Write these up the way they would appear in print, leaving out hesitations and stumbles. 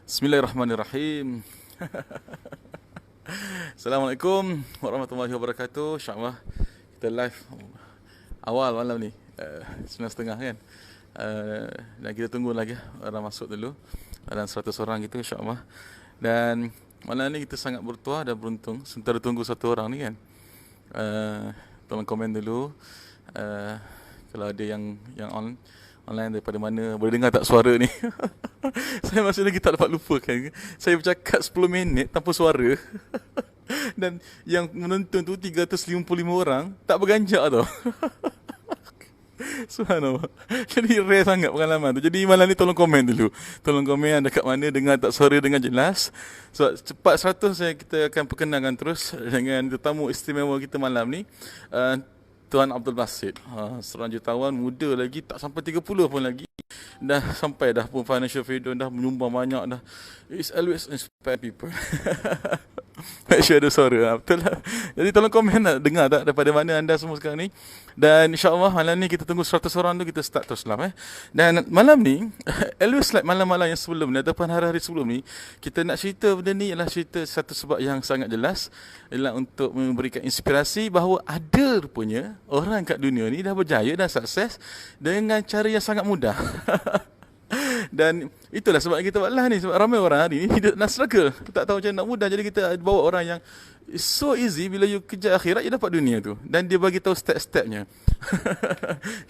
Bismillahirrahmanirrahim. Assalamualaikum warahmatullahi wabarakatuh. InsyaAllah kita live awal malam ni 9.30 kan. Dan kita tunggu lagi orang masuk dulu. Dalam 100 orang gitu insyaAllah. Dan malam ni kita sangat bertuah dan beruntung sementara tunggu satu orang ni kan. Tolong komen dulu kalau ada yang online daripada mana, boleh dengar tak suara ni? Saya masih lagi tak dapat lupakan. Saya bercakap 10 minit tanpa suara. Dan yang menonton tu 355 orang, tak berganjak tau. Subhanallah. Jadi rare sangat pengalaman tu. Jadi malam ni tolong komen dulu. Tolong komen anda kat mana, dengar tak suara dengan jelas. Sebab cepat 100 kita akan perkenalkan terus dengan tetamu istimewa kita malam ni. Tuan Abdul Basit, seorang jutawan muda lagi, tak sampai 30 pun lagi. Dah sampai dah pun financial freedom, dah menyumbang banyak dah. It's always inspire people. Make sure ada suara, betul lah. Jadi tolong komen nak dengar tak daripada mana anda semua sekarang ni. Dan insyaAllah malam ni kita tunggu 100 orang tu, kita start terus lah. Dan malam ni, always like malam-malam yang sebelum ni ataupun hari-hari sebelum ni, kita nak cerita benda ni ialah cerita satu sebab yang sangat jelas, ialah untuk memberikan inspirasi bahawa ada rupanya orang kat dunia ni dah berjaya, dah sukses dengan cara yang sangat mudah. Dan itulah sebab kita buat lah ni. Sebab ramai orang hari ni hidup nak struggle, tak tahu macam nak mudah. Jadi kita bawa orang yang it's so easy, bila you kejar akhirat, you dapat dunia tu. Dan dia bagi tahu step-stepnya.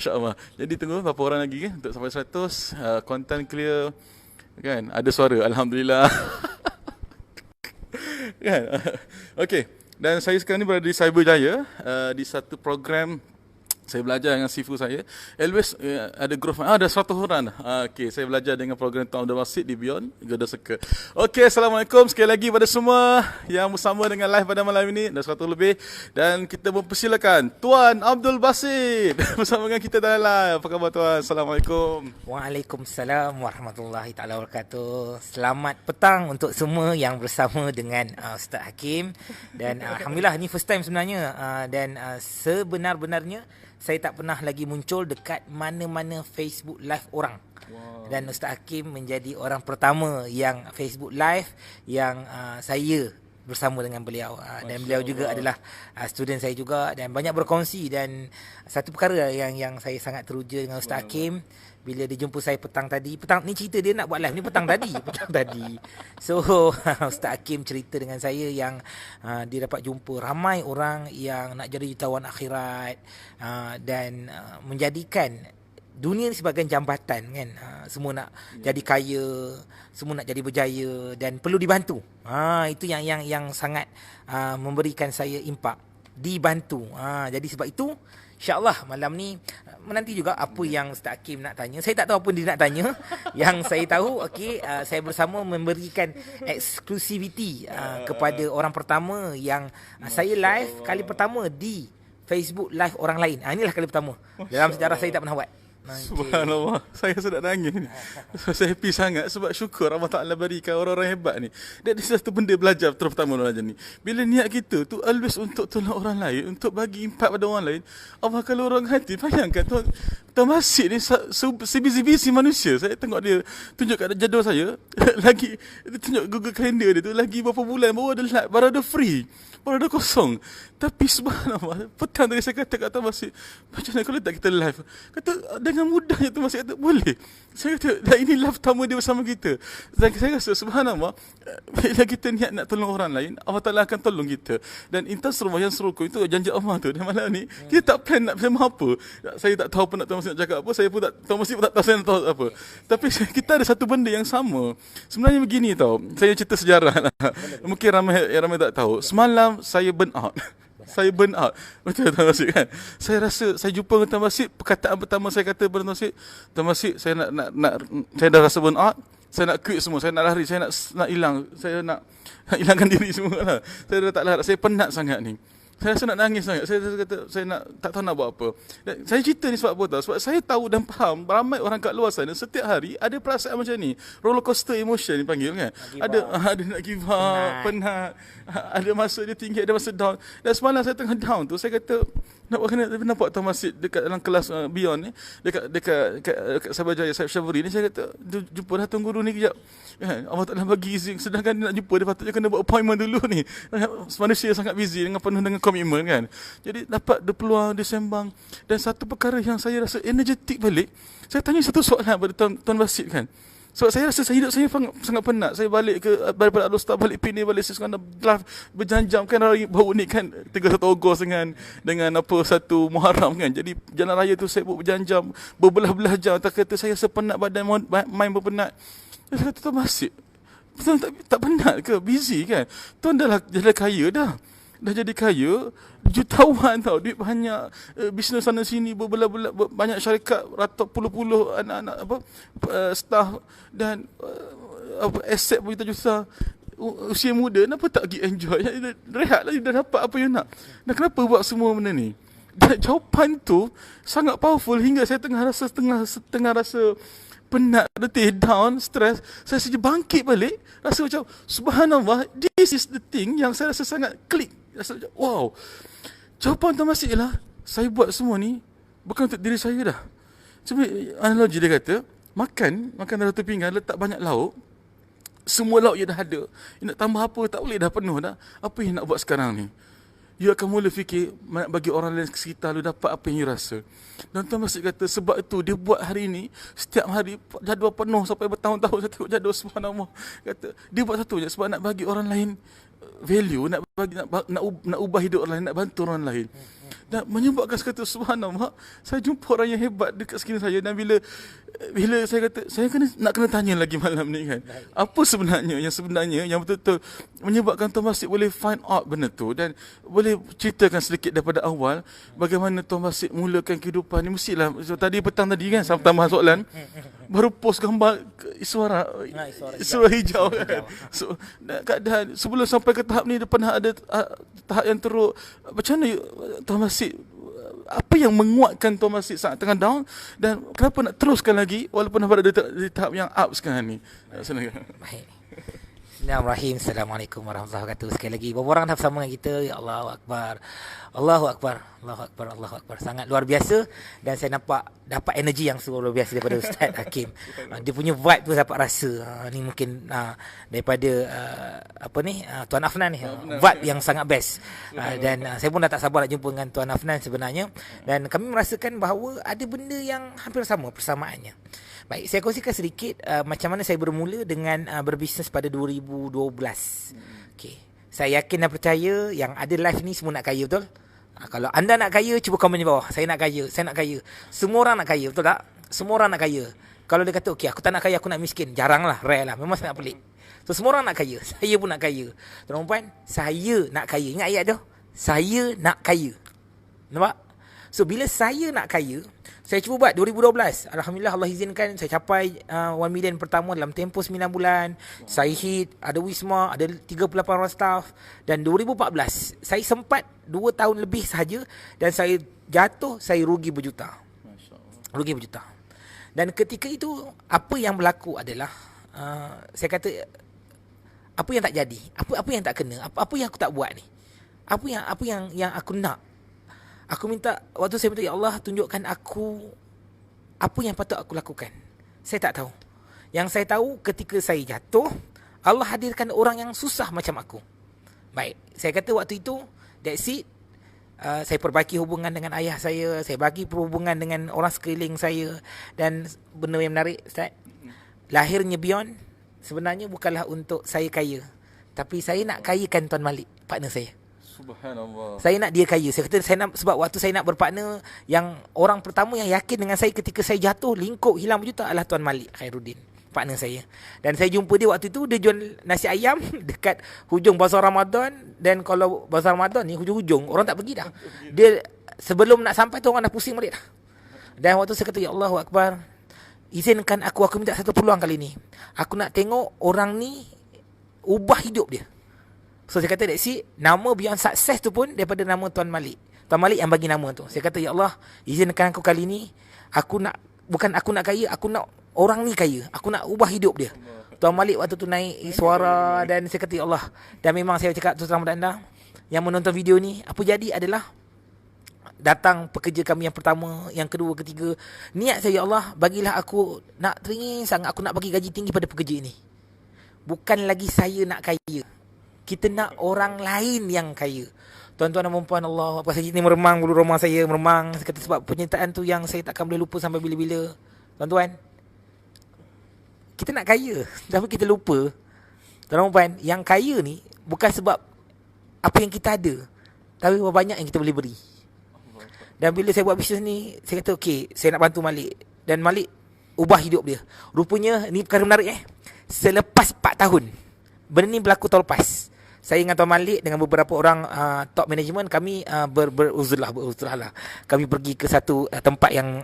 InsyaAllah. Jadi tunggu berapa orang lagi kan untuk sampai 100. Content clear kan, ada suara, Alhamdulillah. Kan. Okay. Dan saya sekarang ni berada di Cyberjaya, di satu program. Saya belajar dengan sifu saya. Always ada growth. Ada 100 orang dah. Okay, saya belajar dengan program Tuan Abdul Basit di Beyond Goda Circle. Okay, Assalamualaikum sekali lagi pada semua yang bersama dengan live pada malam ini. Dah 100 lebih. Dan kita mempersilakan Tuan Abdul Basit bersama dengan kita dalam live. Apa khabar Tuan? Assalamualaikum. Waalaikumsalam warahmatullahi taala wabarakatuh. Selamat petang untuk semua yang bersama dengan Ustaz Hakim. Dan alhamdulillah ni first time sebenarnya. Dan sebenar-benarnya saya tak pernah lagi muncul dekat mana-mana Facebook live orang. Wow. Dan Ustaz Hakim menjadi orang pertama yang Facebook live yang saya bersama dengan beliau. Dan beliau juga adalah student saya juga dan banyak berkongsi. Dan satu perkara yang saya sangat teruja dengan Ustaz Hakim, bila dia jumpa saya petang tadi. Petang ni cerita dia nak buat live ni petang tadi. So Ustaz Hakim cerita dengan saya yang dia dapat jumpa ramai orang yang nak jadi jutawan akhirat, dan menjadikan dunia ni sebagai jambatan kan. Semua nak jadi kaya, semua nak jadi berjaya dan perlu dibantu. Itu yang sangat memberikan saya impak, dibantu. Jadi sebab itu InsyaAllah malam ni menanti juga apa yang Ustaz Hakim nak tanya. Saya tak tahu apa dia nak tanya. Yang saya tahu, saya bersama memberikan eksklusiviti kepada orang pertama yang saya live kali pertama di Facebook live orang lain. Inilah kali pertama. Dalam sejarah saya tak pernah buat. Subhanallah, saya sedap nangis ni. Saya happy sangat sebab syukur Allah Ta'ala berikan orang-orang hebat ni. Dan ini satu benda belajar terutama belajar ni. Bila niat kita tu always untuk tolong orang lain, untuk bagi impak pada orang lain, Allah kalau orang hati, bayangkan Tuan Basit ni sebisi-bisi manusia. Saya tengok dia tunjuk kat jadual saya, lagi dia tunjuk Google Calendar dia tu, lagi berapa bulan baru ada live, baru ada free, baru ada kosong. Tapi subhanallah, petang tadi saya kata kat Tuan Basit, macam mana kalau tak kita live? Kata dengan mudahnya Tuan Basit kata boleh. Saya kata dah ini live pertama dia bersama kita. Dan saya rasa subhanallah, bila kita niat nak tolong orang lain, Allah Ta'ala akan tolong kita. Dan intas rumah yang seruku itu janji Allah tu. Dan malam ni kita tak plan nak bersama apa. Saya tak tahu apa nak Tuan Basit nak cakap apa. Saya pun tak, Tuan Basit pun tak tahu saya nak tahu apa. Tapi kita ada satu benda yang sama. Sebenarnya begini tau, saya cerita sejarah lah. Mungkin ramai tak tahu. Semalam saya burn out. Saya burn out. Betul Tuan Basit kan? Saya rasa saya jumpa dengan Tuan Basit, perkataan pertama saya kata kepada Tuan Basit, Tuan Basit, saya nak saya dah rasa burn out, saya nak quit semua, saya nak lari, saya nak hilang, saya nak hilangkan diri semua lah. Saya dah tak larat, saya penat sangat ni. Saya rasa nak nangis sangat. Saya kata saya tak tahu nak buat apa. Dan saya cerita ni sebab apa tahu? Sebab saya tahu dan faham ramai orang kat luar sana setiap hari ada perasaan macam ni. Roller coaster emotion dipanggil kan. Ada nak give up, penat. Ada masa dia tinggi, ada masa down. Dan semalam saya tengah down tu, saya kata Nampak Tuan Masjid dekat dalam kelas Beyond ni, dekat Sabah Jaya, Syed Syafri ni, saya kata jumpa dah Tuan Guru ni kejap. Allah Ta'ala bagi izin, sedangkan dia nak jumpa, dia patutnya kena buat appointment dulu ni. Manusia sangat busy dengan penuh dengan komitmen kan. Jadi dapat dia peluang, dia sembang. Dan satu perkara yang saya rasa energetik balik, saya tanya satu soalan pada Tuan Masjid kan. Sebab saya rasa hidup saya sangat penat. Saya balik daripada Al-Ustaz, balik Penang, balik Sekolah drive berjam-jam kan, baru ni kan 31 Ogos dengan apa satu Muharram kan. Jadi jalan raya tu saya buat berjam-jam, berbelah-belah jam. Tak kata saya sepenat badan, main berpenat. Saya kata Tuan Masjid, Tuan tak penat ke? Busy kan? Tuan dah kaya dah. Dah jadi kaya, jutawan tau, duit banyak, bisnes sana sini, berbelah-belah, banyak syarikat, puluh-puluh anak-anak staff, dan aset pun juta-juta. Usia muda, kenapa tak pergi enjoy? Rehat lah, dah dapat apa yang nak. Dan kenapa buat semua benda ni? Dan jawapan tu sangat powerful hingga saya tengah rasa penat, letih, down, stress, saya saja bangkit balik, rasa macam subhanallah, this is the thing yang saya rasa sangat klik. Rasa macam, wow. Jawapan Tuan Masjid ialah, saya buat semua ni bukan untuk diri saya dah. Cuma analogi dia kata, makan dalam tu pinggan, letak banyak lauk, semua lauk dia dah ada. You nak tambah apa, tak boleh, dah penuh dah. Apa yang nak buat sekarang ni? You akan mula fikir, nak bagi orang lain sekitar lu dapat apa yang you rasa. Dan Tuan Masjid kata, sebab itu dia buat hari ni, setiap hari jadual penuh sampai bertahun-tahun saya tengok jadual, subhanallah. Kata, dia buat satu je, sebab nak bagi orang lain value, nak ubah hidup orang lain, nak bantu orang lain. Dan menyebabkan saya kata, subhanallah, saya jumpa orang yang hebat dekat sekeliling saya. Dan bila saya kata, saya nak kena tanya lagi malam ni kan, apa sebenarnya yang betul-betul menyebabkan Tuan Masjid boleh find out benda tu, dan boleh ceritakan sedikit daripada awal bagaimana Tuan Masjid mulakan kehidupan ni. Mestilah tadi petang tadi kan, sampai tambahan soalan, baru post gambar suara hijau kan. So, keadaan sebelum sampai ke tahap ni, dia pernah ada tahap yang teruk. Macam mana Tuan Masjid, apa yang menguatkan Tuan Masjid saat tengah down, dan kenapa nak teruskan lagi walaupun dah berada di tahap yang up sekarang ni? Baik. Bismillahirrahmanirrahim. Assalamualaikum warahmatullahi wabarakatuh. Sekali lagi berborang dah bersama dengan kita. Ya Allahu Akbar. Allahu Akbar. Allahu Akbar. Allahu Akbar. Sangat luar biasa, dan saya dapat energi yang luar biasa daripada Ustaz Hakim. Dia punya vibe tu dapat rasa. Ni mungkin daripada Tuan Afnan ni. Vibe yang sangat best. Dan saya pun dah tak sabar nak jumpa dengan Tuan Afnan sebenarnya. Dan kami merasakan bahawa ada benda yang hampir sama persamaannya. Baik, saya kongsikan sedikit macam mana saya bermula dengan berbisnes pada 2012. Okey. Saya yakin dan percaya yang ada live ni semua nak kaya, betul? Kalau anda nak kaya, cuba komen di bawah. Saya nak kaya, saya nak kaya. Semua orang nak kaya, betul tak? Semua orang nak kaya. Kalau dia kata, okey, aku tak nak kaya, aku nak miskin. Jarang lah, rare lah. Memang sangat pelik. So, semua orang nak kaya. Saya pun nak kaya. Tuan puan, saya nak kaya. Ingat ayat tu? Saya nak kaya. Nampak? So, bila saya nak kaya, saya cuba buat 2012. Alhamdulillah, Allah izinkan saya capai 1 million pertama dalam tempoh 9 bulan. Saya hit, ada Wisma, ada 38 orang staff. Dan 2014, saya sempat 2 tahun lebih sahaja, dan saya jatuh, saya rugi berjuta. Rugi berjuta. Dan ketika itu, apa yang berlaku adalah, saya kata, apa yang tak jadi? Apa yang tak kena? Apa yang aku tak buat ni? Apa yang aku nak? Aku minta, waktu saya minta, ya Allah, tunjukkan aku apa yang patut aku lakukan. Saya tak tahu. Yang saya tahu, ketika saya jatuh, Allah hadirkan orang yang susah macam aku. Baik, saya kata waktu itu, that's it. Saya perbaiki hubungan dengan ayah saya bagi hubungan dengan orang sekeliling saya. Dan benda yang menarik, Ustaz, lahirnya Beyond sebenarnya bukanlah untuk saya kaya, tapi saya nak kayakan Tuan Malik, partner saya. Subhanallah. Saya nak dia kaya. Saya kata saya nak, sebab waktu saya nak berpartner, yang orang pertama yang yakin dengan saya ketika saya jatuh, lingkup hilang berjuta, adalah Tuan Malik Khairuddin, partner saya. Dan saya jumpa dia waktu itu, dia jual nasi ayam dekat hujung Bazar Ramadan. Dan kalau Bazar Ramadan ni hujung-hujung, orang tak pergi dah. Dia sebelum nak sampai tu orang dah pusing balik dah. Dan waktu saya kata, ya Allahu Akbar, izinkan aku minta satu peluang kali ni. Aku nak tengok orang ni ubah hidup dia. So saya kata, that's it. Nama Beyond Success tu pun daripada nama Tuan Malik. Tuan Malik yang bagi nama tu. Saya kata, ya Allah, izinkan aku kali ni, bukan aku nak kaya, aku nak orang ni kaya. Aku nak ubah hidup dia. Tuan Malik waktu tu naik suara, dan saya kata, ya Allah. Dan memang saya cakap terus terang pada anda, yang menonton video ni, apa jadi adalah datang pekerja kami yang pertama, yang kedua, ketiga, niat saya, ya Allah, bagilah aku, nak teringin sangat aku nak bagi gaji tinggi pada pekerja ini. Bukan lagi saya nak kaya, kita nak orang lain yang kaya. Tuan-tuan dan puan-puan, Allah, apa saja ni meremang bulu roma saya, meremang. Saya kata sebab penyertaan tu yang saya takkan boleh lupa sampai bila-bila. Tuan-tuan, kita nak kaya, tapi kita lupa, tuan-tuan dan puan, yang kaya ni bukan sebab apa yang kita ada, tapi berapa banyak yang kita boleh beri. Dan bila saya buat bisnes ni, saya kata okey, saya nak bantu Malik. Dan Malik ubah hidup dia. Rupanya ni perkara menarik Selepas 4 tahun, benda ni berlaku tahun lepas, saya dengan Tuan Malik dengan beberapa orang top management, kami beruzlah lah. Kami pergi ke satu tempat yang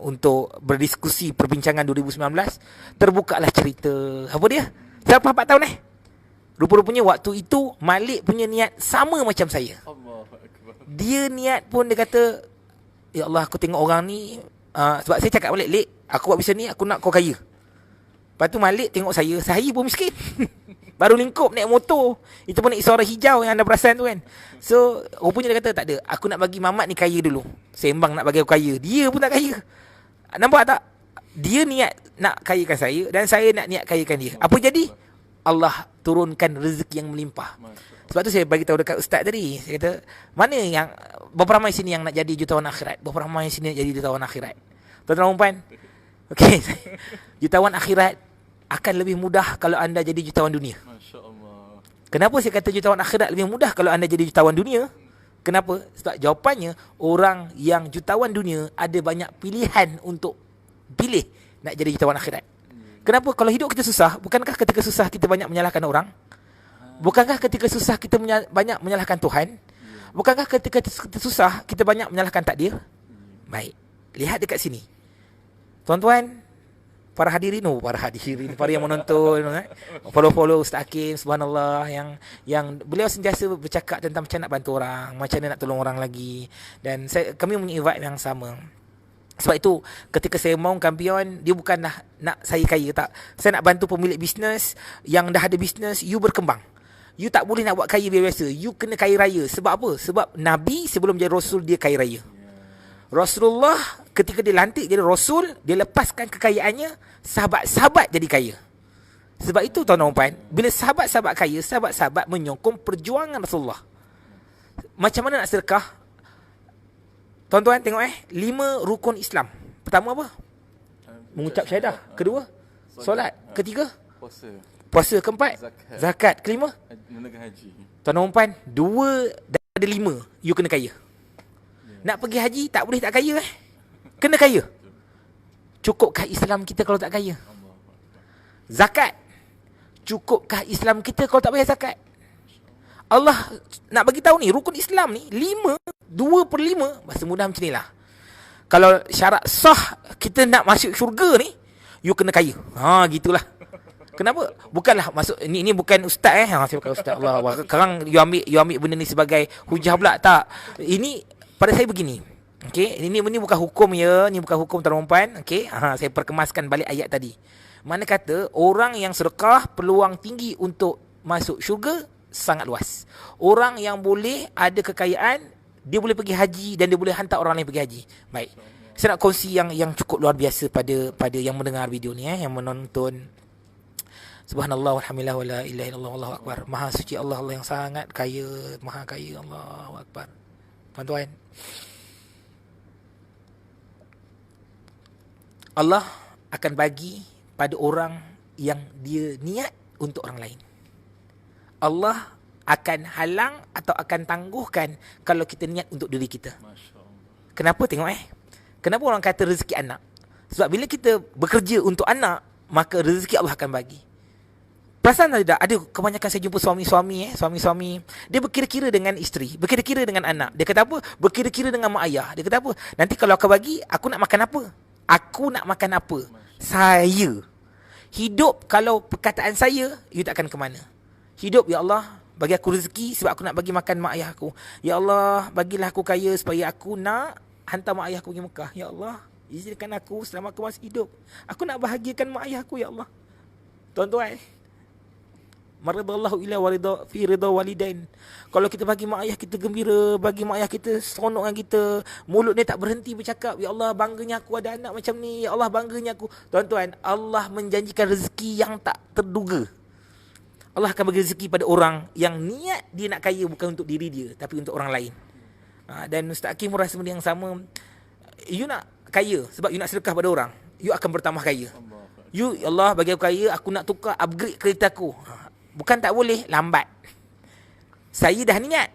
untuk berdiskusi perbincangan 2019. Terbukalah cerita. Apa dia? Selepas 4 tahun rupa-rupanya waktu itu Malik punya niat sama macam saya. Dia niat pun, dia kata, ya Allah, aku tengok orang ni, sebab saya cakap balik, Lik, aku buat bisnes ni, aku nak kau kaya. Lepas tu Malik tengok saya pun miskin. Baru lingkup naik motor, itu pun naik suara hijau yang anda perasan tu kan. So rupanya dia kata, tak ada, aku nak bagi Mamat ni kaya dulu, sembang nak bagi aku kaya. Dia pun tak kaya. Nampak tak? Dia niat nak kayakan saya, dan saya nak niat kayakan dia. Apa jadi? Allah turunkan rezeki yang melimpah. Sebab tu saya bagi tahu dekat ustaz tadi, saya kata, mana yang berapa ramai sini yang nak jadi jutawan akhirat? Berapa ramai sini nak jadi jutawan akhirat? Tuan-tuan dan puan, okey, jutawan akhirat akan lebih mudah kalau anda jadi jutawan dunia. Masya-Allah. Kenapa saya kata jutawan akhirat lebih mudah kalau anda jadi jutawan dunia? Kenapa? Sebab jawapannya, orang yang jutawan dunia ada banyak pilihan untuk pilih nak jadi jutawan akhirat. Kenapa? Kalau hidup kita susah, bukankah ketika susah kita banyak menyalahkan orang? Bukankah ketika susah kita banyak menyalahkan Tuhan? Bukankah ketika kita susah kita banyak menyalahkan takdir? Baik, lihat dekat sini, tuan-tuan, para hadirin, para yang menonton, follow Ustaz Hakim, subhanallah, yang beliau sentiasa bercakap tentang macam nak bantu orang, macam mana nak tolong orang lagi. Dan kami punya vibe yang sama. Sebab itu ketika saya mahu kampion, dia bukanlah nak saya kaya, tak. Saya nak bantu pemilik bisnes yang dah ada bisnes, you berkembang. You tak boleh nak buat kaya biasa, you kena kaya raya. Sebab apa? Sebab Nabi sebelum jadi Rasul, dia kaya raya. Rasulullah ketika dia lantik jadi Rasul, dia lepaskan kekayaannya, sahabat-sahabat jadi kaya. Sebab itu tuan-tuan dan puan, bila sahabat-sahabat kaya, sahabat-sahabat menyokong perjuangan Rasulullah. Macam mana nak sedekah? Tuan-tuan tengok 5 rukun Islam. Pertama apa? Mengucap syahadah. Kedua, solat. Ketiga, puasa. Keempat, zakat. Kelima, menunaikan haji. Tuan-tuan dan puan, 2 daripada 5 you kena kaya. Nak pergi haji tak boleh tak kaya kena kaya. Cukupkah Islam kita kalau tak kaya? Zakat, cukupkah Islam kita kalau tak bayar zakat? Allah nak bagi tahu ni, rukun Islam ni 5, 2/5, bahasa mudah macam ni lah. Kalau syarat sah kita nak masuk syurga ni, you kena kaya. Gitulah. Kenapa? Bukanlah masuk ni bukan ustaz saya bukan ustaz. Allah, sekarang you ambil benda ni sebagai hujah pula, tak. Ini pada saya begini. Okey, ini bukan hukum ya, ni bukan hukum tuan-tuan dan puan. Okey, saya perkemaskan balik ayat tadi. Mana kata orang yang sedekah peluang tinggi untuk masuk syurga sangat luas. Orang yang boleh ada kekayaan, dia boleh pergi haji dan dia boleh hantar orang lain pergi haji. Baik. Saya nak kongsi yang cukup luar biasa pada yang mendengar video ni yang menonton. Subhanallah walhamdulillah wala ilaha illallah wallahu akbar. Maha suci Allah, Allah yang sangat kaya, maha kaya, Allahu akbar. Tuan-tuan, Allah akan bagi pada orang yang dia niat untuk orang lain. Allah akan halang atau akan tangguhkan kalau kita niat untuk diri kita. Kenapa? Tengok Kenapa orang kata rezeki anak? Sebab bila kita bekerja untuk anak, maka rezeki Allah akan bagi. Perasan tak? Ada kebanyakan saya jumpa suami-suami dia berkira-kira dengan isteri, berkira-kira dengan anak. Dia kata apa? Berkira-kira dengan mak ayah. Dia kata apa? Nanti kalau aku bagi, aku nak makan apa? Aku nak makan apa? Saya hidup, kalau perkataan saya, you tak akan ke mana. Hidup, ya Allah, bagi aku rezeki sebab aku nak bagi makan mak ayah aku. Ya Allah, bagilah aku kaya supaya aku nak hantar mak ayah aku pergi Mekah. Ya Allah, izinkan aku selama aku masih hidup, aku nak bahagiakan mak ayah aku, ya Allah. Tuan-tuan, Maradallahu ila warida fi ridha walidain. Kalau kita bagi mak ayah kita gembira, bagi mak ayah kita seronok dengan kita, mulut dia tak berhenti bercakap, ya Allah bangganya aku ada anak macam ni, ya Allah bangganya aku. Tuan-tuan, Allah menjanjikan rezeki yang tak terduga. Allah akan bagi rezeki pada orang yang niat dia nak kaya bukan untuk diri dia, tapi untuk orang lain. Dan Ustaz Hakim rasa benda yang sama. You nak kaya sebab you nak sedekah pada orang, you akan bertambah kaya. You, ya Allah bagi aku kaya, aku nak tukar upgrade kereta aku. Bukan tak boleh, lambat. Saya dah niat,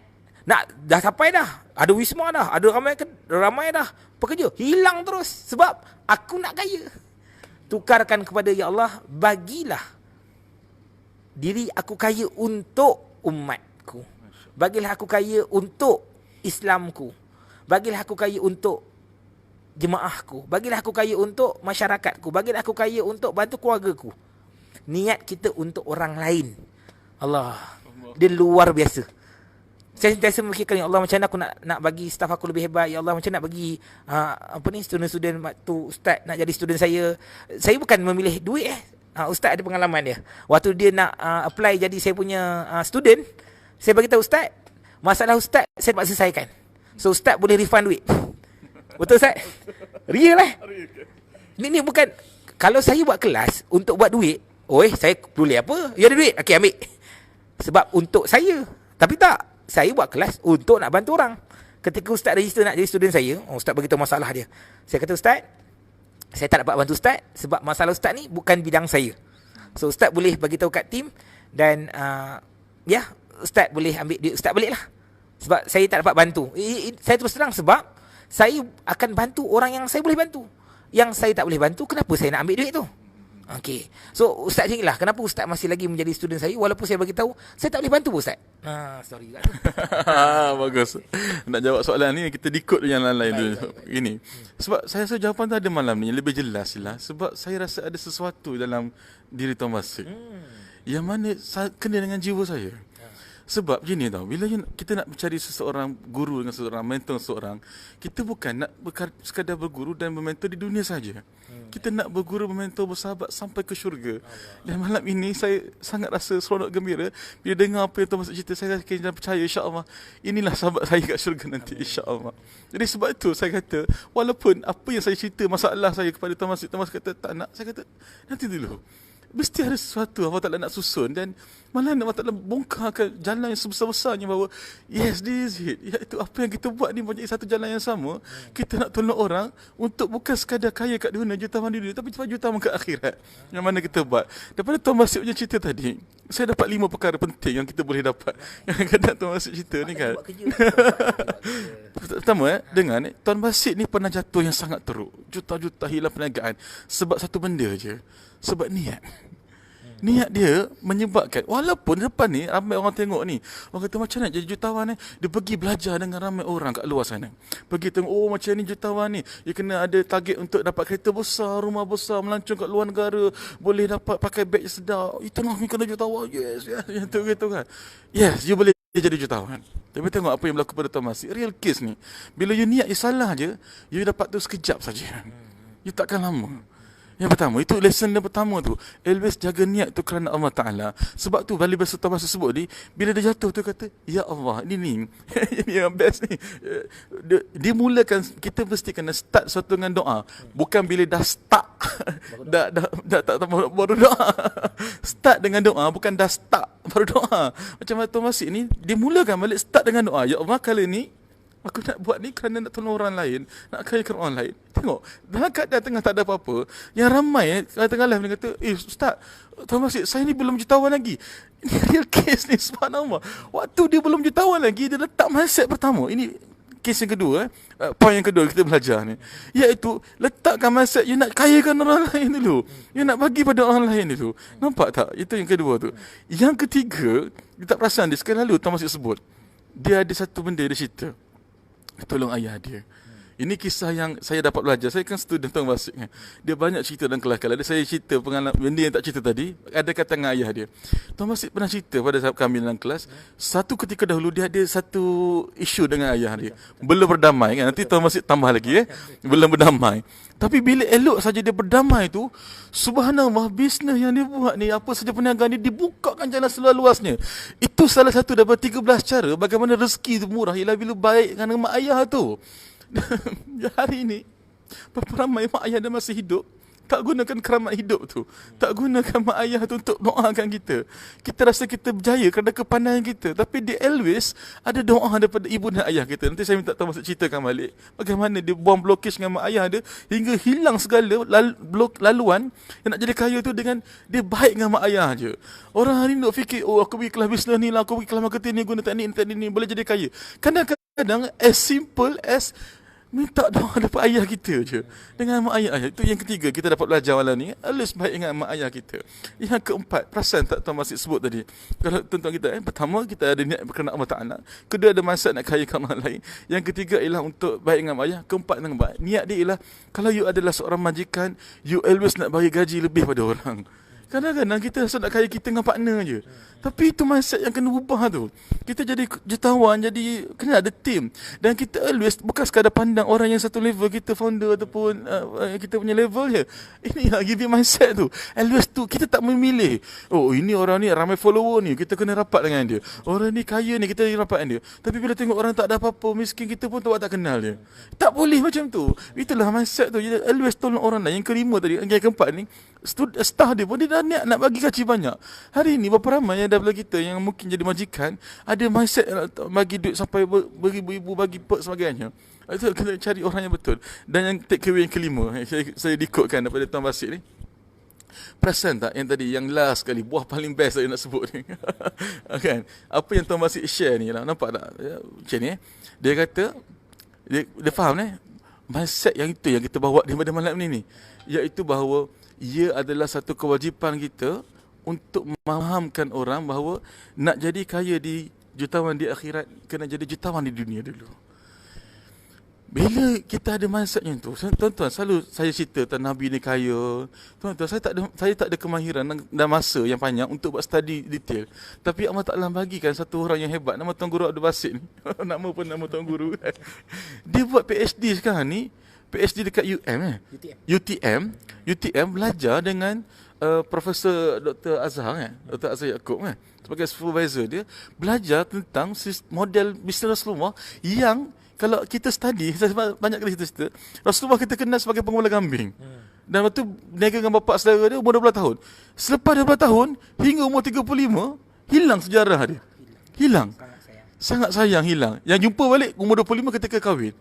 dah sampai dah, ada wisma dah, ada ramai dah pekerja, hilang terus sebab aku nak kaya. Tukarkan kepada ya Allah, bagilah diri aku kaya untuk umatku. Bagilah aku kaya untuk Islamku. Bagilah aku kaya untuk jemaahku. Bagilah aku kaya untuk masyarakatku. Bagilah aku kaya untuk bantu keluargaku. Niat kita untuk orang lain. Allah, dia luar biasa. Saya sentiasa memikirkan, ya Allah macam mana aku nak bagi staf aku lebih hebat. Ya Allah macam nak bagi student-student waktu ustaz nak jadi student saya. Saya bukan memilih duit ustaz ada pengalaman dia. Waktu dia nak apply jadi saya punya student, saya bagi tahu ustaz, masalah ustaz saya dapat selesaikan. So ustaz boleh refund duit. Betul Ustaz? Real lah. Ini bukan, kalau saya buat kelas untuk buat duit, saya boleh apa? Ya ada duit, okey ambil. Sebab untuk saya. Tapi tak, saya buat kelas untuk nak bantu orang. Ketika Ustaz register nak jadi student saya, Ustaz beritahu masalah dia. Saya kata, Ustaz, saya tak dapat bantu Ustaz sebab masalah Ustaz ni bukan bidang saya. So Ustaz boleh bagi tahu kat tim dan Ustaz boleh ambil duit Ustaz balik lah. Sebab saya tak dapat bantu. Saya terus terang sebab saya akan bantu orang yang saya boleh bantu. Yang saya tak boleh bantu, kenapa saya nak ambil duit tu? Okey. So Ustaz macam inilah, kenapa Ustaz masih lagi menjadi student saya walaupun saya bagi tahu saya tak boleh bantu pun Ustaz. Sorry juga. Bagus. Nak jawab soalan ni kita dikut yang lain-lain dulu. Ini. Sebab saya rasa jawapan tu ada malam ni lebih jelas lah. Sebab saya rasa ada sesuatu dalam diri Tuan Basit yang mana kena dengan jiwa saya. Sebab gini tau, bila kita nak mencari seseorang guru dengan seseorang, mentor seseorang, kita bukan nak sekadar berguru dan bermentor di dunia saja. Kita nak berguru, bermentor, bersahabat sampai ke syurga. Dan malam ini saya sangat rasa seronok gembira bila dengar apa yang Tuan Basit cerita. Saya yakin dan percaya insya-Allah inilah sahabat saya kat syurga nanti insya-Allah. Jadi sebab itu saya kata, walaupun apa yang saya cerita masalah saya kepada Tuan Basit kata tak nak, saya kata nanti dulu. Mesti ada sesuatu Allah Ta'ala nak susun dan malah Allah Ta'ala bongkarkan jalan yang sebesar-besarnya bahawa yes, this is it. Iaitu apa yang kita buat ni menjadi satu jalan yang sama. Kita nak tolong orang untuk bukan sekadar kaya kat dunia, jutawan di dunia, tapi jutawan ke akhirat. Yang mana kita buat. Daripada Tuan Basit punya cerita tadi, saya dapat 5 perkara penting yang kita boleh dapat. Yang kadang Tuan Basit cerita ni kan. Pertama dengan Tuan Basit ni pernah jatuh yang sangat teruk. Juta-juta hilang perniagaan sebab satu benda je. Sebab niat. Niat dia menyebabkan, walaupun depan ni ramai orang tengok ni, orang kata macam nak jadi jutawan ni, dia pergi belajar dengan ramai orang kat luar sana. Pergi tengok, macam ni jutawan ni, dia kena ada target untuk dapat kereta besar, rumah besar, melancong kat luar negara, boleh dapat pakai beg sedar. Itu nak kena jutawan. Yes, gitu kan. Yes, you boleh jadi jutawan. Tapi tengok apa yang berlaku pada Tuan Basit. Real case ni. Bila you niat you salah je, you dapat tu sekejap saja. You takkan lama. Yang pertama, itu lesson yang pertama tu. Always jaga niat tu kerana Allah Ta'ala. Sebab tu, Bali Tuan Basit sebut ni, bila dia jatuh tu kata, ya Allah, ini yang best ni. Dia mulakan, kita mesti kena start sesuatu dengan doa. Bukan bila dah start, dah tak baru doa. Start dengan doa, bukan dah start baru doa. Macam Tuan Basit ni, dia mulakan balik start dengan doa. Ya Allah, kali ni, aku nak buat ni kerana nak tolong orang lain, nak kayakan orang lain. Tengok, dalam keadaan tengah tak ada apa-apa, yang ramai tengah live dia kata, Ustaz, Tuan Basit, saya ni belum jutawan lagi. Ini real case ni, subhanallah. Waktu dia belum jutawan lagi, dia letak mindset pertama. Ini case yang kedua, poin yang kedua kita belajar ni. Iaitu, letakkan mindset, you nak kayakan orang lain dulu. You nak bagi pada orang lain dulu. Nampak tak? Itu yang kedua tu. Yang ketiga, kita tak perasan dia, sekali lalu Tuan Basit sebut, dia ada satu benda dia cerita. Tolong ayah dia. Ini kisah yang saya dapat belajar. Saya kan student Tuan Basit kan. Dia banyak cerita dalam kelas. Kalau ada saya cerita pengalaman benda yang tak cerita tadi, ada kata dengan ayah dia. Tuan Basit pernah cerita pada sahabat kami dalam kelas, satu ketika dahulu dia ada satu isu dengan ayah dia. Belum berdamai kan. Nanti Tuan Basit tambah lagi belum berdamai. Tapi bila elok saja dia berdamai tu, subhanallah, bisnes yang dia buat ni, apa saja perniagaan ni, dibukakan jalan seluas-luasnya. Itu salah satu daripada 13 cara bagaimana rezeki tu murah, ialah bila baik dengan mak ayah tu. Hari ini berapa ramai mak ayah dah masih hidup tak gunakan keramat hidup tu, tak gunakan mak ayah tu untuk doakan kita. Kita rasa kita berjaya kerana kepandaian kita, tapi dia always ada doa daripada ibu dan ayah kita. Nanti saya minta Tuan Basit ceritakan balik bagaimana dia buang blokage dengan mak ayah dia hingga hilang segala laluan yang nak jadi kaya tu dengan dia baik dengan mak ayah je. Orang hari ni duk fikir, oh aku pergi kelas bisnes ni lah, aku pergi kelas marketing ni, guna teknik ni boleh jadi kaya. Kadang-kadang as simple as minta doa daripada ayah kita je. Dengan mak ayah. Itu yang ketiga kita dapat belajar malam ni. Always baik dengan mak ayah kita. Yang keempat, perasan tak Tuan Basit sebut tadi. Kalau tuan-tuan kita, pertama kita ada niat kerana Allah Ta'ala. Kedua ada mindset nak kayakan orang lain. Yang ketiga ialah untuk baik dengan mak ayah. Keempat dengan baik. Niat dia ialah, kalau you adalah seorang majikan, you always nak bagi gaji lebih pada orang. Kadang-kadang kita rasa nak kaya kita dengan partner je. Tapi itu mindset yang kena ubah tu. Kita jadi jutawan, jadi kena ada team. Dan kita always bukan sekadar pandang orang yang satu level kita, founder ataupun kita punya level je. Ini lah giving mindset tu. Always tu kita tak memilih. Oh ini orang ni ramai follower ni, kita kena rapat dengan dia. Orang ni kaya ni, kita rapat dengan dia. Tapi bila tengok orang tak ada apa-apa, miskin, kita pun tak kenal dia. Tak boleh macam tu. Itulah mindset tu. Jadi always tolong orang lain. Yang kelima tadi, yang keempat ni, staff dia pun dia dah niat nak bagi gaji banyak. Hari ni berapa ramai yang daripada kita yang mungkin jadi majikan ada mindset nak bagi duit sampai beribu-ibu, bagi perk sebagainya. Itu kena cari orang yang betul. Dan yang take away yang kelima, saya dikutkan daripada Tuan Basit ni. Perasan tak yang tadi, yang last sekali, buah paling best saya nak sebut ni. Kan? Apa yang Tuan Basit share ni lah, nampak tak? Macam ni dia kata, dia faham mindset yang itu yang kita bawa daripada malam ni, iaitu bahawa ia adalah satu kewajipan kita untuk memahamkan orang bahawa nak jadi kaya di jutawan di akhirat, kena jadi jutawan di dunia dulu. Bila kita ada mindset yang tu, tuan-tuan, selalu saya cerita tentang Nabi ni kaya. Tuan-tuan, saya tak ada kemahiran dan masa yang panjang untuk buat study detail. Tapi Allah Ta'ala bagikan satu orang yang hebat, nama Tuan Guru Abdul Basit ni. Nama pun nama Tuan Guru. Dia buat PhD sekarang ni, PhD dekat UTM belajar dengan Profesor Dr. Azhar Dr. Azhar Yaakob sebagai supervisor dia, belajar tentang model bisnes Rasulullah yang kalau kita study, saya banyak kali cerita, Rasulullah kita kenal sebagai pengembala kambing. Dan waktu berniaga dengan bapa saudara dia umur 12 tahun. Selepas 12 tahun hingga umur 35, hilang sejarah dia. Hilang. Sangat sayang hilang. Yang jumpa balik umur 25 ketika kahwin.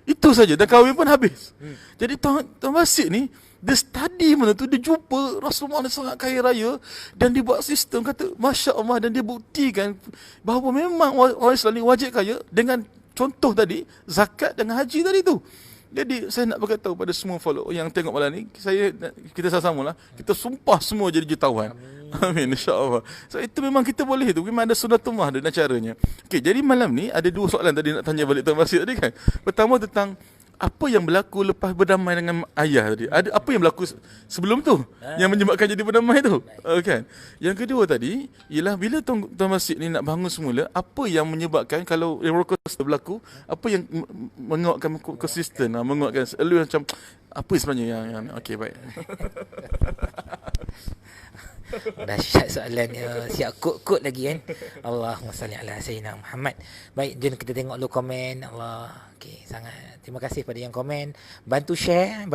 Itu saja. Dan kahwin pun habis. Jadi Tuan Basit ni, dia study mana tu, dia jumpa Rasulullah yang sangat kaya raya dan dia buat sistem, kata Masya Allah, dan dia buktikan bahawa memang orang Islam ni wajib kaya dengan contoh tadi, zakat dengan haji tadi tu. Jadi saya nak beritahu pada semua follow yang tengok malam ni, kita sama-sama lah, kita sumpah semua jadi jutawan. Amin, insya-Allah. So itu memang kita boleh tu, memang ada sunnatullah dan caranya. Okey, jadi malam ni ada dua soalan tadi nak tanya balik Tuan Basit tadi kan. Pertama tentang apa yang berlaku lepas berdamai dengan ayah tadi. Ada apa yang berlaku sebelum tu yang menyebabkan jadi berdamai tu. Kan? Yang kedua tadi ialah bila Tuan Basit ni nak bangun semula, apa yang menyebabkan kalau roller coaster berlaku, apa yang menguatkan konsisten, menguatkan selalu macam apa sebenarnya yang okey baik. Dahsyat soalannya. Siap kod-kod lagi kan. Allahumma salli ala sayyidina Muhammad. Baik, jom kita tengok dulu komen. Allah. Okey, sangat terima kasih pada yang komen. Bantu share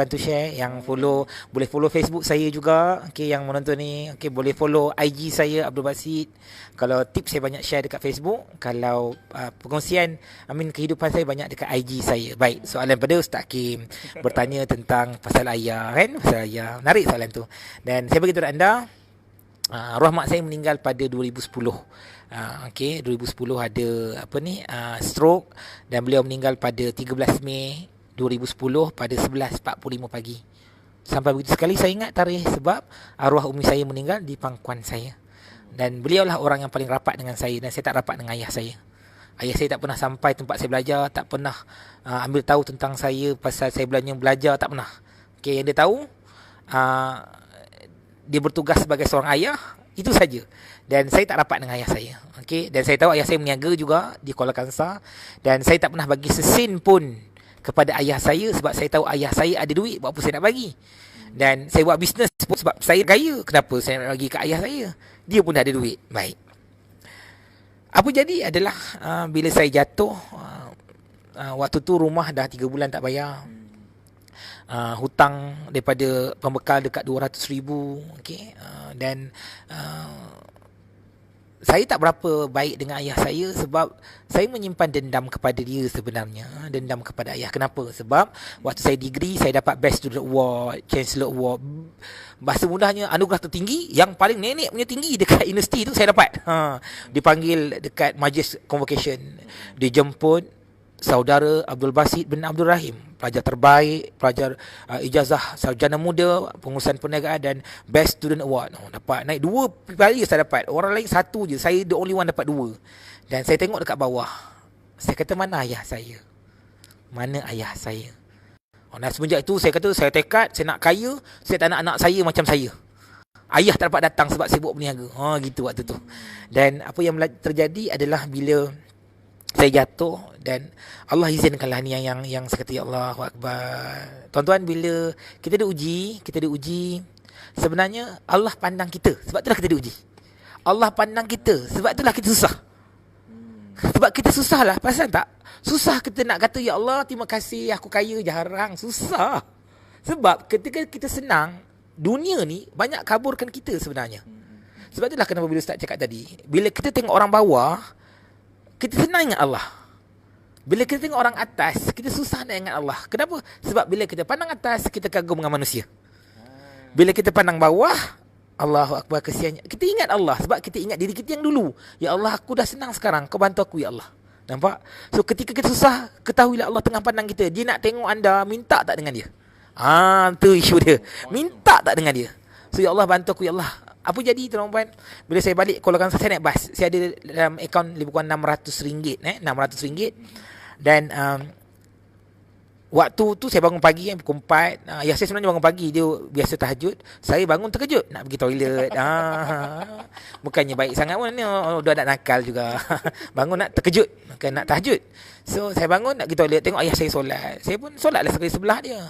yang follow, boleh follow Facebook saya juga. Okey, yang menonton ni, okey, boleh follow IG saya Abdul Basit. Kalau tips saya banyak share dekat Facebook, kalau perkongsian kehidupan saya banyak dekat IG saya. Baik, soalan pada Ustaz Hakim bertanya tentang pasal ayah kan, pasal ayah. Menarik soalan tu. Dan saya beritahu anda, arwah mak saya meninggal pada 2010. 2010 ada stroke dan beliau meninggal pada 13 Mei 2010 pada 11.45 pagi. Sampai begitu sekali saya ingat tarikh sebab arwah umi saya meninggal di pangkuan saya. Dan beliaulah orang yang paling rapat dengan saya dan saya tak rapat dengan ayah saya. Ayah saya tak pernah sampai tempat saya belajar, tak pernah ambil tahu tentang saya pasal saya belajar, tak pernah. Okey, yang dia tahu, dia bertugas sebagai seorang ayah, itu saja. Dan saya tak rapat dengan ayah saya. Okey, dan saya tahu ayah saya berniaga juga di Kuala Kangsar, dan saya tak pernah bagi sesin pun kepada ayah saya sebab saya tahu ayah saya ada duit, buat apa saya nak bagi. Dan saya buat bisnes pun sebab saya kaya, kenapa saya nak bagi ke ayah saya? Dia pun ada duit. Baik. Apa jadi adalah bila saya jatuh, waktu tu rumah dah 3 bulan tak bayar. Hutang daripada pembekal dekat 200,000. Okay? Dan saya tak berapa baik dengan ayah saya sebab saya menyimpan dendam kepada dia sebenarnya. Dendam kepada ayah. Kenapa? Sebab waktu saya degree, saya dapat Best Student Award, Chancellor Award. Bahasa mudahnya, anugerah tertinggi yang paling nenek punya tinggi dekat universiti tu saya dapat. Dipanggil dekat majlis convocation. Dijemput saudara Abdul Basit bin Abdul Rahim, pelajar terbaik, pelajar ijazah sarjana muda, pengurusan perniagaan dan Best Student Award. Dapat naik 2 kali saya dapat. Orang lain 1 je. Saya the only one dapat 2. Dan saya tengok dekat bawah. Saya kata, mana ayah saya? Mana ayah saya? Dan semenjak itu saya kata, saya tekad, saya nak kaya, saya tak nak anak saya macam saya. Ayah tak dapat datang sebab sibuk berniaga. Gitu waktu tu. Dan apa yang terjadi adalah bila saya jatuh dan Allah izinkanlah ni yang saya kata, ya Allahu Akbar. Tuan-tuan, bila kita diuji, sebenarnya Allah pandang kita, sebab itulah kita diuji. Allah pandang kita, sebab itulah kita susah. Sebab kita susah lah, perasan tak? Susah kita nak kata, ya Allah terima kasih aku kaya, jarang. Susah. Sebab ketika kita senang, dunia ni banyak kaburkan kita sebenarnya. Sebab itulah kenapa bila Ustaz cakap tadi, bila kita tengok orang bawah, kita senang ingat Allah. Bila kita tengok orang atas, kita susah nak ingat Allah. Kenapa? Sebab bila kita pandang atas, kita kagum dengan manusia. Bila kita pandang bawah, Allahu Akbar, kesiannya, kita ingat Allah. Sebab kita ingat diri kita yang dulu. Ya Allah, aku dah senang sekarang, kau bantu aku ya Allah. Nampak? So ketika kita susah, ketahuilah Allah tengah pandang kita. Dia nak tengok anda, minta tak dengan dia? Tu isu dia. Minta tak dengan dia? So ya Allah, bantu aku ya Allah. Apa jadi tuan-tuan? Bila saya balik Kuala Kangsar, saya naik bas. Saya ada dalam akaun lebih kurang RM600. RM600. Dan waktu tu saya bangun pagi pukul 4. Ya, saya sebenarnya bangun pagi. Dia biasa tahajud. Saya bangun terkejut nak pergi toilet. Bukannya baik sangat pun. Dah nak nakal juga. Bangun nak terkejut. Bukan nak tahajud. So saya bangun nak pergi toilet. Tengok ayah saya solat. Saya pun solatlah sekali sebelah dia.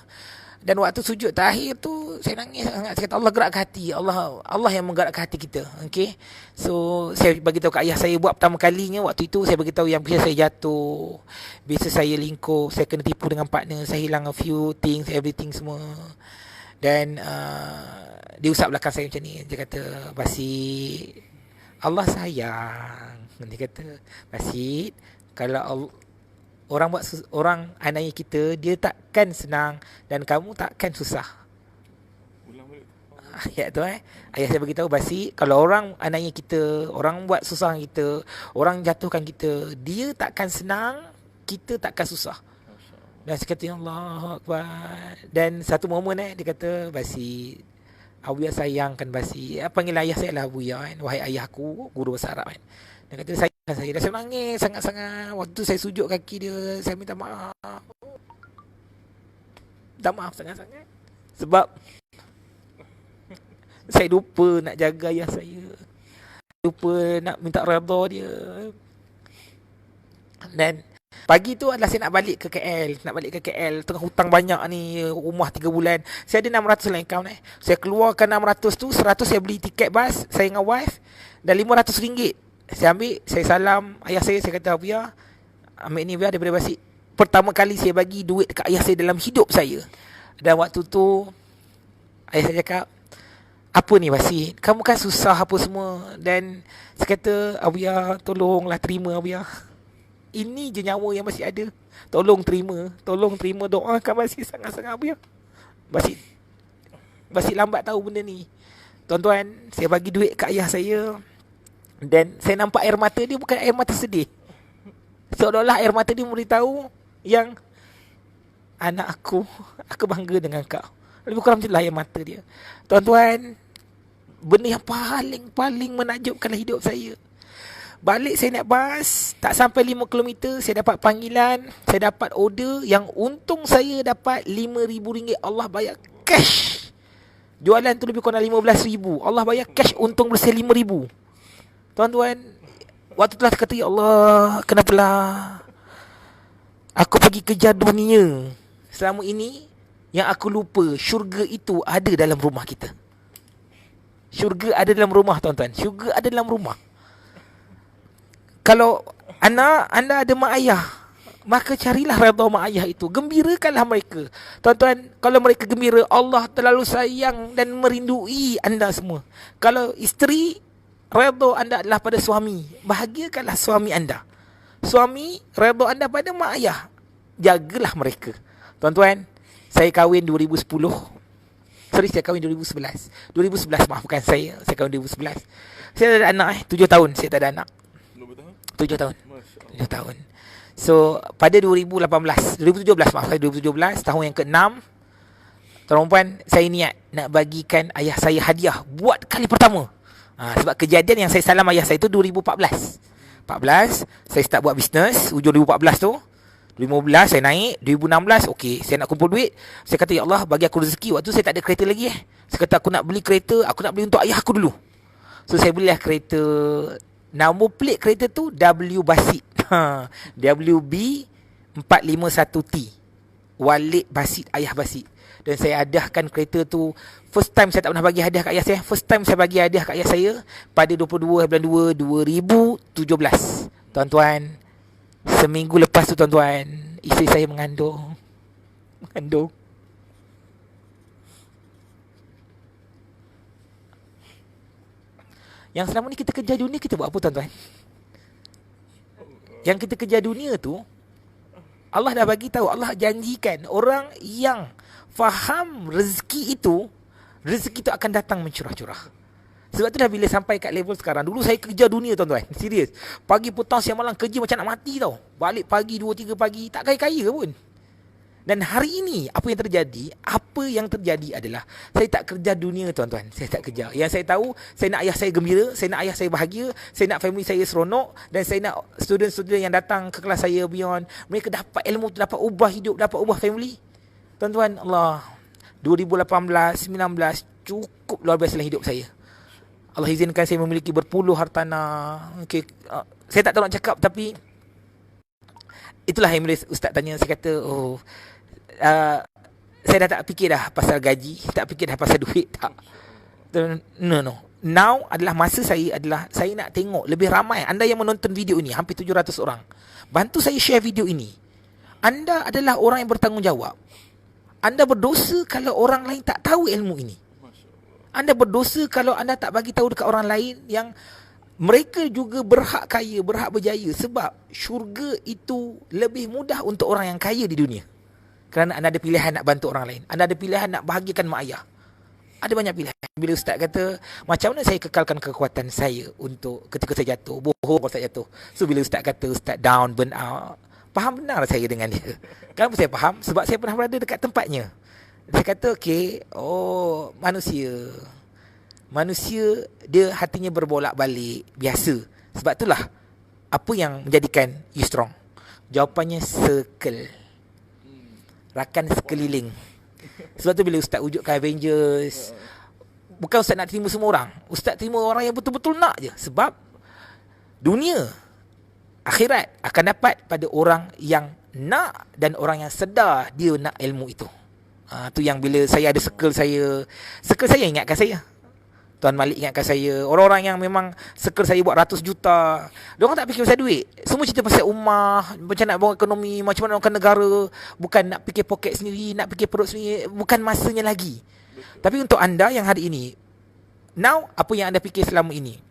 Dan waktu sujud terakhir tu saya nangis sangat. Saya kata Allah gerakkan hati. Allah yang menggerakkan hati kita. Okay. So saya bagi tahu kat ayah saya buat pertama kalinya waktu itu, saya bagi tahu yang bila saya jatuh, biasa saya lingkup, saya kena tipu dengan partner, saya hilang a few things, everything semua. Dan dia usap belakang saya macam ni. Dia kata, Basit, Allah sayang. Dia kata, Basit, kalau orang aniaya kita, dia takkan senang dan kamu takkan susah. Ayat tu ayah saya beritahu, Basit, kalau orang aniaya kita, orang buat susah kita, orang jatuhkan kita, dia takkan senang, kita takkan susah. Dan saya kata, ya Allah Akbar. Dan satu momen dia kata, Basit, Abuya sayangkan Basit. Panggil ayah saya lah Abuya wahai ayahku, guru bahasa Arab Dia kata, saya dah, saya nangis sangat-sangat. Waktu saya sujud kaki dia, saya minta maaf. Minta maaf sangat-sangat. Sebab saya lupa nak jaga ayah saya. Lupa nak minta redha dia. Dan pagi tu adalah saya nak balik ke KL. Tengah hutang banyak ni, rumah 3 bulan. Saya ada 600 dalam akaun Saya keluarkan 600 tu, 100 saya beli tiket bas, saya dengan wife, dan RM500. Saya ambil, saya salam ayah saya kata, Abuya, ambil ni Abuya daripada Basit. Pertama kali saya bagi duit dekat ayah saya dalam hidup saya. Dan waktu tu ayah saya cakap, apa ni Basit, kamu kan susah apa semua. Dan saya kata, Abuya, tolonglah terima Abuya. Ini je nyawa yang masih ada. Tolong terima doakan Basit sangat-sangat Abuya. Basit lambat tahu benda ni. Tuan-tuan, saya bagi duit kat ayah saya, dan saya nampak air mata dia bukan air mata sedih. Seolah-olah air mata dia memberitahu yang, anak aku bangga dengan kau. Lebih kurang macam air mata dia. Tuan-tuan, benda yang paling menakjubkan hidup saya. Balik saya naik bas, tak sampai 5 km, saya dapat panggilan, saya dapat order yang untung saya dapat RM5,000. Allah bayar cash. Jualan tu lebih kurang RM15,000. Allah bayar cash, untung bersih RM5,000. Tuan-tuan, waktu tu lah kata, ya Allah, kenapalah aku pergi kejar dunia. Selama ini yang aku lupa, syurga itu ada dalam rumah kita. Syurga ada dalam rumah, tuan-tuan. Syurga ada dalam rumah. Kalau anda ada mak ayah, maka carilah redha mak ayah itu. Gembirakanlah mereka. Tuan-tuan, kalau mereka gembira, Allah terlalu sayang dan merindui anda semua. Kalau isteri, redha anda adalah pada suami, bahagiakanlah suami anda. Suami, redha anda pada mak ayah, jagalah mereka. Tuan-tuan, saya kahwin 2010. Saya kahwin 2011. 2011, maafkan saya kahwin 2011. Saya tak ada anak 7 tahun saya tak ada anak. 7 tahun. 7 tahun. So, pada 2017, maaf, 2017, tahun yang ke-6, tuan-puan, saya niat nak bagikan ayah saya hadiah buat kali pertama. Sebab kejadian yang saya salam ayah saya tu 2014. 14, saya start buat bisnes, hujung 2014 tu. 2015 saya naik, 2016 okey, saya nak kumpul duit. Saya kata, ya Allah, bagi aku rezeki. Waktu saya tak ada kereta lagi. Saya kata aku nak beli kereta, aku nak beli untuk ayah aku dulu. So saya belilah kereta. Nombor plate kereta tu W Basit. WB 451T. Walid Basit, ayah Basit. Dan saya hadiahkan kereta tu. First time saya tak pernah bagi hadiah kat ayah saya. First time saya bagi hadiah kat ayah saya pada 22 bulan 2 2017. Tuan-tuan, seminggu lepas tu, tuan-tuan, isteri saya mengandung. Yang selama ni kita kejar dunia, kita buat apa, tuan-tuan? Yang kita kejar dunia tu, Allah dah bagi tahu, Allah janjikan orang yang faham rezeki itu akan datang mencurah-curah. Sebab tu dah bila sampai kat level sekarang. Dulu saya kejar dunia, tuan-tuan. Serius. Pagi, petang, siang, malam kerja macam nak mati tau. Balik pagi 2-3 pagi, tak kaya-kaya pun. Dan hari ini, apa yang terjadi adalah saya tak kerja dunia, tuan-tuan. Saya tak kerja. Yang saya tahu, saya nak ayah saya gembira, saya nak ayah saya bahagia, saya nak family saya seronok, dan saya nak student-student yang datang ke kelas saya beyond, mereka dapat ilmu, dapat ubah hidup, dapat ubah family. Tuan-tuan, Allah, 2018, 19, cukup luar biasa hidup saya. Allah izinkan saya memiliki berpuluh hartanah. Okay. Saya tak tahu nak cakap, tapi itulah yang bila Ustaz tanya, saya kata, saya dah tak fikir dah pasal gaji, tak fikir dah pasal duit, tak. No. Now adalah masa saya nak tengok lebih ramai anda yang menonton video ini, hampir 700 orang. Bantu saya share video ini. Anda adalah orang yang bertanggungjawab. Anda berdosa kalau orang lain tak tahu ilmu ini. Anda berdosa kalau anda tak bagi tahu dekat orang lain yang mereka juga berhak kaya, berhak berjaya. Sebab syurga itu lebih mudah untuk orang yang kaya di dunia. Kerana anda ada pilihan nak bantu orang lain. Anda ada pilihan nak bahagiakan mak ayah. Ada banyak pilihan. Bila Ustaz kata, macam mana saya kekalkan kekuatan saya untuk ketika saya jatuh, bohong kalau saya jatuh. So bila Ustaz kata, Ustaz down, burn out, faham benar saya dengan dia. Kenapa saya faham? Sebab saya pernah berada dekat tempatnya. Saya kata, manusia dia hatinya berbolak-balik, biasa. Sebab itulah apa yang menjadikan you strong. Jawapannya circle. Rakan sekeliling. Sebab tu bila Ustaz wujudkan Avengers, bukan Ustaz nak terima semua orang. Ustaz terima orang yang betul-betul nak je. Sebab dunia, akhirat akan dapat pada orang yang nak dan orang yang sedar dia nak ilmu itu. Tu yang bila saya ada circle saya ingatkan saya. Tuan Malik ingatkan saya. Orang-orang yang memang circle saya buat ratus juta, diorang tak fikir pasal duit. Semua cerita pasal rumah, macam nak bangun ekonomi, macam mana nak negara. Bukan nak fikir poket sendiri, nak fikir perut sendiri. Bukan masanya lagi. Tapi untuk anda yang hari ini, now apa yang anda fikir selama ini?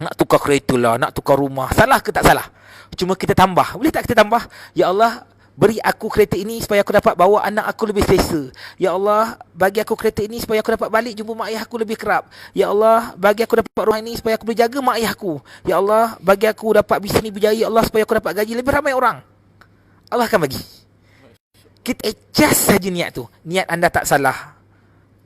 Nak tukar kereta lah, nak tukar rumah. Salah ke tak salah? Cuma kita tambah. Boleh tak kita tambah? Ya Allah, beri aku kereta ini supaya aku dapat bawa anak aku lebih selesa. Ya Allah, bagi aku kereta ini supaya aku dapat balik jumpa mak ayah aku lebih kerap. Ya Allah, bagi aku dapat rumah ini supaya aku boleh jaga mak ayah aku. Ya Allah, bagi aku dapat bisnes berjaya. Ya Allah, supaya aku dapat gaji lebih ramai orang. Allah akan bagi. Kita adjust saja niat tu. Niat anda tak salah.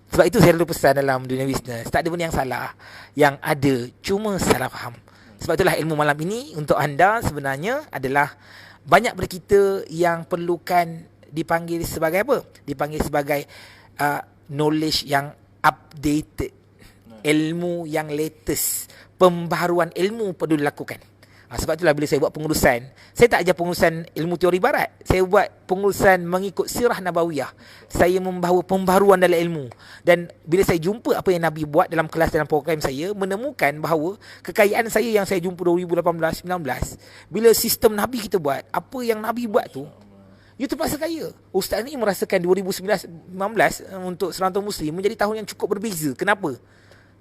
Sebab itu saya selalu pesan dalam dunia bisnes, tak ada benda yang salah. Yang ada cuma salah faham. Sebab itulah ilmu malam ini untuk anda sebenarnya adalah banyak dari kita yang perlukan dipanggil sebagai apa? Dipanggil sebagai knowledge yang updated, ilmu yang latest, pembaharuan ilmu perlu dilakukan. Sebab itulah bila saya buat pengurusan, saya tak ajar pengurusan ilmu teori barat. Saya buat pengurusan mengikut sirah nabawiyah. Saya membawa pembaharuan dalam ilmu. Dan bila saya jumpa apa yang Nabi buat dalam kelas, dalam program saya, menemukan bahawa kekayaan saya yang saya jumpa 2018-19, bila sistem Nabi kita buat, apa yang Nabi buat tu, you terpaksa kaya. Ustaz ni merasakan 2019 untuk serantau Muslim menjadi tahun yang cukup berbeza. Kenapa?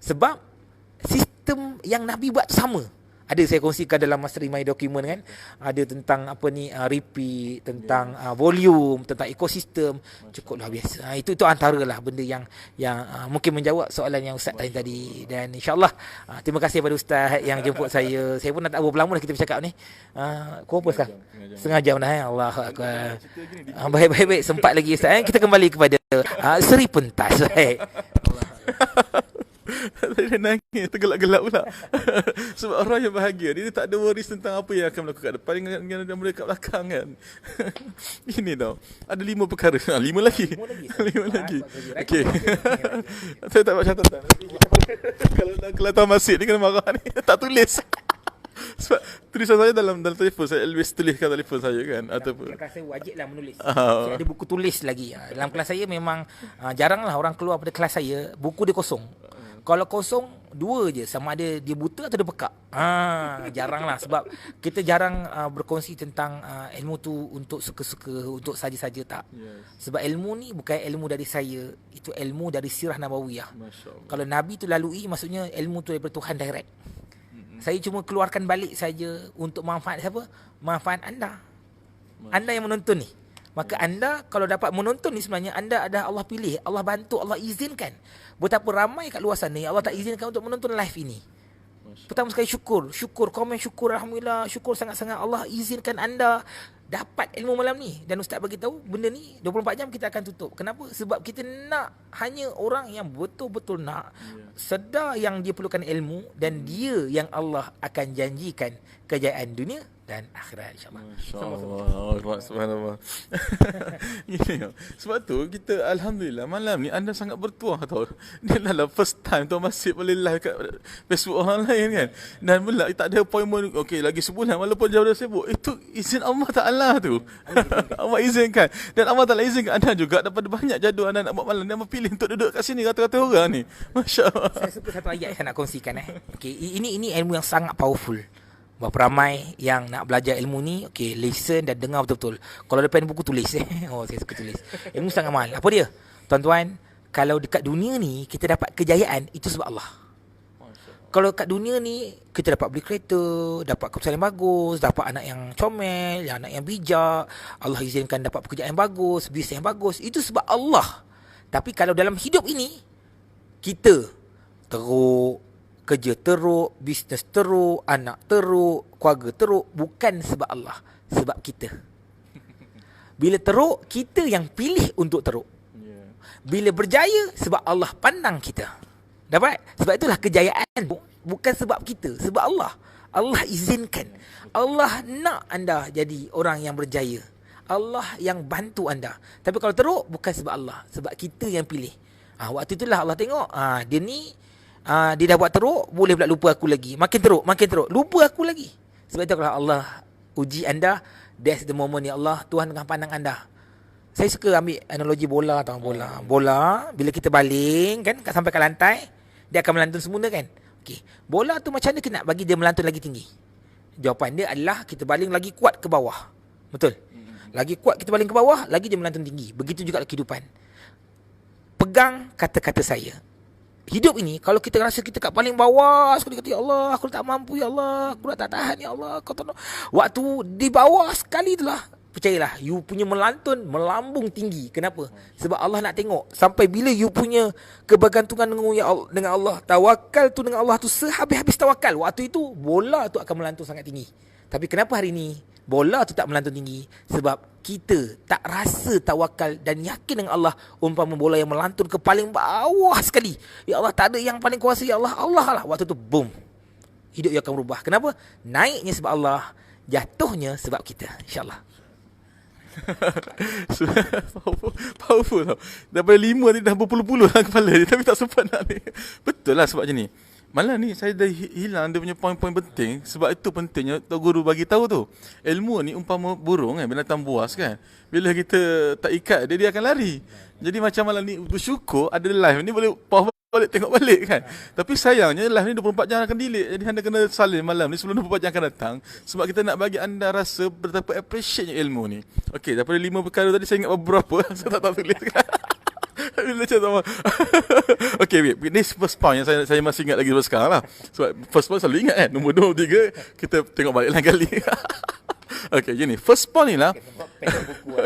Sebab sistem yang Nabi buat tu sama. Ada saya kongsikan dalam Master My Document kan. Ada tentang repeat, tentang volume, tentang ekosistem. Cukup luar biasa. Itu antaralah benda yang mungkin menjawab soalan yang Ustaz tanya tadi. Dan insyaAllah terima kasih kepada Ustaz yang jemput saya. Saya pun nak tak berapa lama dah kita bercakap ni. Kau apa sekarang? Setengah jam dah. Allah Akbar. Baik. Sempat lagi Ustaz. Kita kembali kepada Seri Pentas. Baik. Dia nangis, tergelak-gelak pula. Sebab orang yang bahagia dia tak ada worries tentang apa yang akan melakukan depan dengan mereka kat belakang kan. Ini tau, ada 5 perkara. 5 lagi. 5 lagi. Okey. Saya tak buat catatan. Kalau kelihatan masjid ni kena marah ni. Tak tulis. Sebab tulisan saya dalam telefon, saya always tuliskan telefon saya kan. Ataupun kelas saya wajiblah menulis. Saya ada buku tulis lagi. Dalam kelas saya memang jaranglah orang keluar pada kelas saya buku dia kosong. Kalau kosong, 2 je. Sama ada dia buta atau dia pekak. Jarang lah. Sebab kita jarang berkongsi tentang ilmu tu untuk suka-suka, untuk saja-saja tak. Sebab ilmu ni bukan ilmu dari saya. Itu ilmu dari sirah nabawiyah. Kalau Nabi tu lalui, maksudnya ilmu tu daripada Tuhan direct. Saya cuma keluarkan balik saja untuk manfaat siapa? Manfaat anda. Anda yang menonton ni. Maka anda kalau dapat menonton ni sebenarnya anda ada Allah pilih, Allah bantu, Allah izinkan. Betapa ramai kat luar sana Allah tak izinkan untuk menonton live ini. Pertama sekali syukur, komen syukur, alhamdulillah, syukur sangat-sangat Allah izinkan anda dapat ilmu malam ni. Dan Ustaz bagi tahu benda ni 24 jam kita akan tutup. Kenapa? Sebab kita nak hanya orang yang betul-betul nak sedar yang dia perlukan ilmu dan dia yang Allah akan janjikan kejayaan dunia dan akhirat insya-Allah. Masya-Allah. Subhanallah. Sebab tu kita alhamdulillah malam ni anda sangat bertuah tau. Ni adalah first time tuan masjid boleh live kat Facebook orang lain kan. Dan pula tak ada appointment. Okey, lagi sebulan walaupun jauh dah sibuk. Itu izin Allah Taala tu. Allah izinkan. Dan Allah Taala izinkan anda juga daripada banyak jadual anda nak buat malam, anda pilih untuk duduk kat sini rata-rata orang ni. Masya-Allah. Saya suka satu ayat yang saya nak kongsikan Okey, ini ilmu yang sangat powerful. Berapa ramai yang nak belajar ilmu ni, okey, listen dan dengar betul-betul. Kalau ada pen buku tulis. Saya suka tulis. Ilmu sangat mahal. Apa dia? Tuan-tuan, kalau dekat dunia ni kita dapat kejayaan, itu sebab Allah. Kalau kat dunia ni kita dapat beli kereta, dapat keputusan yang bagus, dapat anak yang comel, anak yang bijak, Allah izinkan dapat pekerjaan yang bagus, bisnes yang bagus, itu sebab Allah. Tapi kalau dalam hidup ini kita teruk, kerja teruk, bisnes teruk, anak teruk, keluarga teruk, bukan sebab Allah, sebab kita. Bila teruk, kita yang pilih untuk teruk. Bila berjaya, sebab Allah pandang kita. Dapat? Sebab itulah kejayaan bukan sebab kita, sebab Allah. Allah izinkan. Allah nak anda jadi orang yang berjaya. Allah yang bantu anda. Tapi kalau teruk, bukan sebab Allah, sebab kita yang pilih. Waktu itulah Allah tengok, dia ni dia dah buat teruk, boleh pula lupa aku lagi. Makin teruk, lupa aku lagi. Sebab itu kalau Allah uji anda, that's the moment ya Allah, Tuhan tengah pandang anda. Saya suka ambil analogi bola tau. Bola bila kita baling kan sampai ke lantai, dia akan melantun semula kan. Okey, bola tu macam mana kita nak bagi dia melantun lagi tinggi? Jawapan dia adalah kita baling lagi kuat ke bawah. Betul? Lagi kuat kita baling ke bawah, lagi dia melantun tinggi. Begitu juga kehidupan. Pegang kata-kata saya. Hidup ini, kalau kita rasa kita kat paling bawah, sekali kata, ya Allah, aku tak mampu, ya Allah, aku tak tahan, ya Allah, kau tak. Waktu di bawah sekali itulah, percayalah, you punya melantun, melambung tinggi. Kenapa? Sebab Allah nak tengok, sampai bila you punya kebergantungan dengan Allah, tawakal tu dengan Allah tu sehabis-habis tawakal. Waktu itu, bola tu akan melantun sangat tinggi. Tapi kenapa hari ini, bola tu tak melantun tinggi? Sebab kita tak rasa tawakal dan yakin dengan Allah. Umpama bola yang melantun ke paling bawah sekali, ya Allah, tak ada yang paling kuasa, ya Allah, Allah lah. Waktu tu boom, hidup you akan berubah. Kenapa? Naiknya sebab Allah, jatuhnya sebab kita. InsyaAllah. Powerful tau. Daripada 5 ni dah berpuluh-puluh lah kepala dia, tapi tak sempat nak ni. Betul lah sebab macam ni. Malah ni saya dah hilang dia punya poin-poin penting. Sebab itu pentingnya Tok Guru bagi tahu tu. Ilmu ni umpama burung kan, binatang buas kan. Bila kita tak ikat dia, dia akan lari. Jadi macam malam ni bersyukur ada live ni boleh pause balik tengok balik kan. Tapi sayangnya live ni 24 jam akan delete. Jadi anda kena salin malam ni sebelum 24 jam akan datang. Sebab kita nak bagi anda rasa betapa appreciate ilmu ni. Okey, daripada 5 perkara tadi saya ingat beberapa. Saya tak tahu tulis kan. Bila macam sama. Okey, ni first point yang saya masih ingat lagi sampai sekarang lah. Sebab first point selalu ingat kan. Nombor 2, 3 kita tengok balik lain kali. Okey, gini. First point ni lah.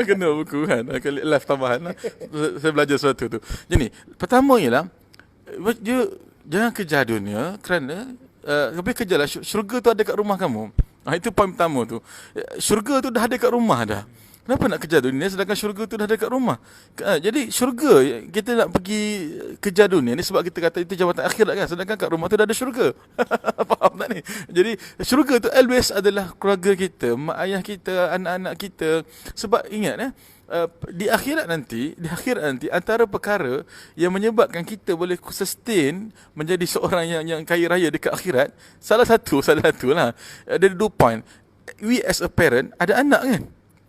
Kena buku kan. Live tambahan lah. Saya belajar sesuatu tu. Jadi, pertama ialah dia jangan kejar dunia kerana lebih kejarlah syurga tu ada kat rumah kamu. Itu poin pertama tu. Syurga tu dah ada kat rumah dah. Kenapa nak kejar dunia sedangkan syurga tu dah ada kat rumah? Jadi syurga kita nak pergi kejar dunia ni sebab kita kata itu jabatan akhirat kan, sedangkan kat rumah tu dah ada syurga. Faham tak ni? Jadi syurga tu always adalah keluarga kita, mak ayah kita, anak-anak kita. Sebab ingat di akhirat nanti antara perkara yang menyebabkan kita boleh sustain menjadi seorang yang kaya raya dekat akhirat, salah satu lah, ada 2 point. We as a parent ada anak kan,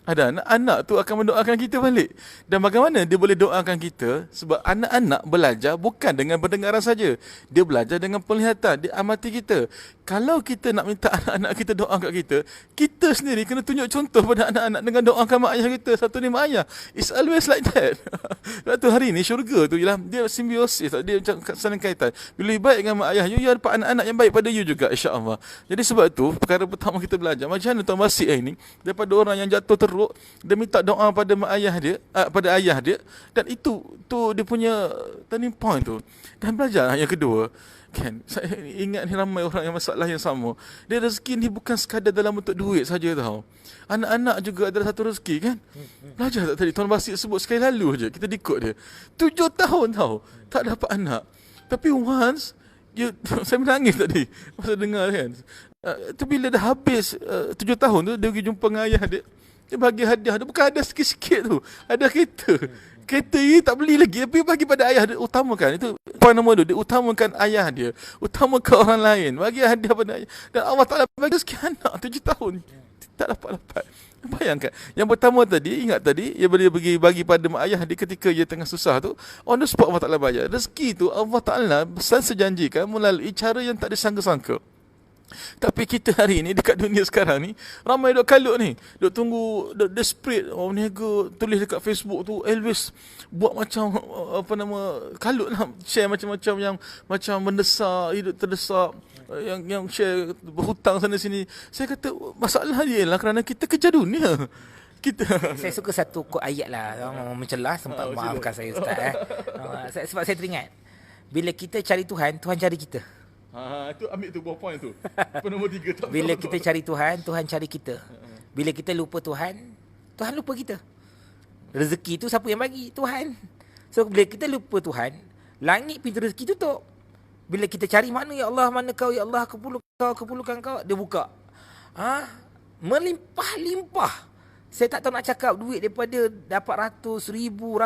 ada anak tu akan mendoakan kita balik. Dan bagaimana dia boleh doakan kita? Sebab anak-anak belajar bukan dengan pendengaran saja. Dia belajar dengan penglihatan. Dia amati kita. Kalau kita nak minta anak-anak kita doa kat kita, kita sendiri kena tunjuk contoh pada anak-anak dengan doakan mak ayah kita. Satu ni mak ayah. It's always like that. Sebab tu hari ni syurga tu ialah dia simbiosis. Dia macam saling kaitan. Bila you baik dengan mak ayah you dapat anak-anak yang baik pada you juga, insya-Allah. Jadi sebab tu perkara pertama kita belajar macam mana Tuan Basik ni daripada orang yang jatuh teruk, dia minta doa pada mak ayah dia, pada ayah dia, dan itu dia punya turning point tu. Dan belajar yang kedua kan, saya ingat ni ramai orang yang masalah yang sama. Dia rezeki ni bukan sekadar dalam bentuk duit saja tau. Anak-anak juga adalah satu rezeki kan. Belajar tak tadi Tuan Basik sebut sekali lalu je kita dikut dia 7 tahun tau tak dapat anak. Tapi once saya menangis tadi masa dengar kan. Tu bila dah habis 7 tahun tu dia pergi jumpa dengan ayah dia. Dia bagi hadiah. Dia bukan ada sikit-sikit tu. Ada kereta. Kereta ni tak beli lagi. Tapi bagi pada ayah dia. Utamakan. Itu poin nombor 2. Dia utamakan ayah dia. Utamakan orang lain. Bagi hadiah pada ayah. Dan Allah Ta'ala bagi sekian anak 7 tahun. Tak dapat-dapat. Bayangkan. Yang pertama tadi, ingat tadi, dia boleh bagi pada mak ayah dia ketika dia tengah susah tu. On the spot Allah Ta'ala bayar. Rezeki tu Allah Ta'ala sejanjikan melalui cara yang tak disangka-sangka. Tapi kita hari ni dekat dunia sekarang ni ramai duk kalut ni, duk tunggu, duk desperate, niaga tulis dekat Facebook tu Elvis buat macam kalut lah, share macam-macam yang macam mendesak, hidup terdesak, yang share berhutang sana sini. Saya kata masalah dia lah kerana kita kejar dunia. Saya suka satu quote ayat lah, mencelah, sempat maafkan saya Ustaz sebab saya teringat bila kita cari Tuhan, Tuhan cari kita. Itu ambil tu buah point tu. Nombor 3 tak. Bila kita cari Tuhan, Tuhan cari kita. Bila kita lupa Tuhan, Tuhan lupa kita. Rezeki tu siapa yang bagi? Tuhan. So bila kita lupa Tuhan, langit pintu rezeki tutup. Bila kita cari mana ya Allah, mana kau ya Allah, kepulukan kau, dia buka. Melimpah-limpah. Saya tak tahu nak cakap duit daripada dapat ratus ribu,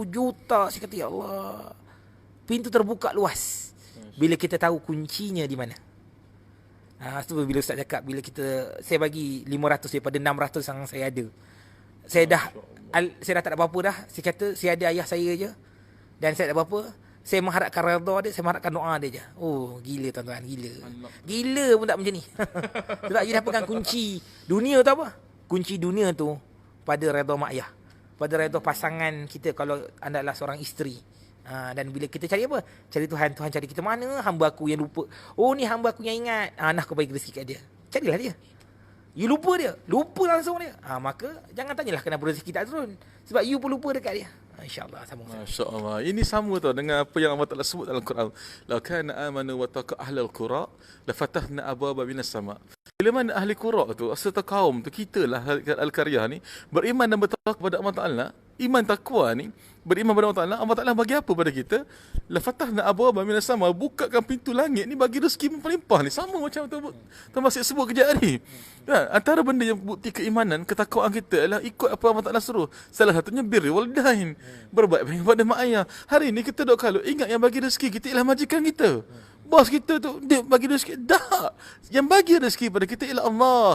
juta. Saya kata ya Allah, pintu terbuka luas. Bila kita tahu kuncinya di mana. Tu bila Ustaz cakap, bila saya bagi 500 daripada 600 yang saya ada. Saya dah tak ada apa-apa dah. Saya kata saya ada ayah saya je. Dan saya tak ada apa-apa. Saya mengharapkan redha dia, saya mengharapkan doa dia je. Oh, gila tuan-tuan, gila. Gila pun tak macam ni. Sebab you dah pegang kunci dunia tu apa? Kunci dunia tu pada redha mak ayah. Pada redha pasangan kita kalau anda adalah seorang isteri. Dan bila kita cari apa? Cari Tuhan. Tuhan cari kita. Mana hamba aku yang lupa? Oh, ni hamba aku yang ingat. Nah, aku bagi rezeki kat dia. Carilah dia. You lupa dia. Lupa langsung dia. Maka jangan tanyalah kenapa rezeki tak turun. Sebab you pun lupa dekat dia. InsyaAllah sama. InsyaAllah. Ini sama tau dengan apa yang Allah Ta'ala sebut dalam Quran. La kana amanu wa taqa ahlal qura la fatahna abwaaba minas sama. Bila mana ahli qura tu, serta kaum tu, kita lah al-qaryah ni beriman dan bertakwa kepada Allah Ta'ala, iman takwa ni, beriman pada Allah Ta'ala bagi apa pada kita? La fatahna abwaaba minas sama, bukakan pintu langit ni bagi rezeki melimpah ni. Sama macam Tuan Basik sebut kejap ni. Kan? Antara benda yang bukti keimanan, ketakwaan kita adalah ikut apa Allah Ta'ala suruh. Salah satunya birrul walidain, berbaik kepada mak ayah. Hari ni kita dok kalau ingat yang bagi rezeki kita ialah majikan kita. Bos kita tu dia bagi rezeki dah. Yang bagi rezeki pada kita ialah Allah.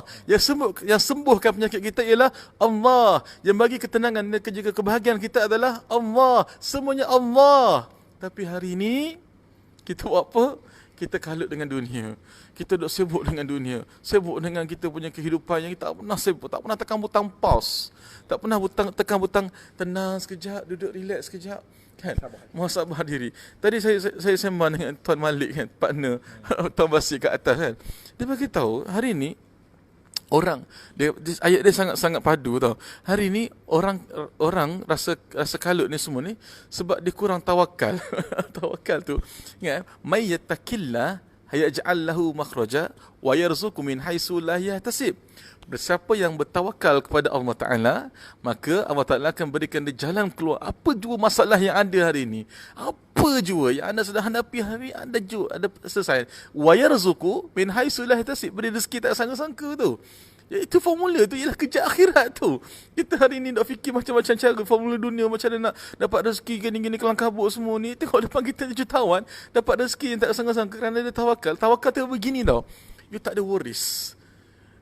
Yang sembuhkan penyakit kita ialah Allah. Yang bagi ketenangan dan juga kebahagiaan kita adalah Allah. Semuanya Allah. Tapi hari ini kita buat apa? Kita kalut dengan dunia. Kita duk sibuk dengan dunia. Sibuk dengan kita punya kehidupan yang kita tak pernah sibuk, tak pernah tekan butang pause. Tak pernah tekan butang tenang sekejap, duduk relax sekejap. Kan? Muhasabah diri. Tadi saya sembang dengan Tuan Malik kan, partner Tuan Basir kat atas kan. Dia bagi tahu hari ni orang ayat dia sangat padu tau. Hari ni orang rasa kalut ni semua ni sebab dia kurang tawakal. Tawakal tu ingat, may yattaqillah yaj'al lahu makhraja wa yarzuqhu min haitsu la yahtasib. Siapa yang bertawakal kepada Allah Ta'ala, maka Allah Ta'ala akan berikan dia jalan keluar apa jua masalah yang ada hari ini. Apa jua yang anda sedang hadapi hari ini, anda jua ada selesai. Wa yarzuqhu min haitsu la yahtasib, beri rezeki tak sangka-sangka tu. Ya, itu formula tu ialah kerja akhirat tu. Kita hari ni nak fikir macam-macam cara, formula dunia macam mana nak dapat rezeki gini-gini kelang kabut semua ni. Tengok depan kita jutawan dapat rezeki yang tak sangka-sangka kerana dia tawakal. Tawakal tu begini tau. You tak ada worries.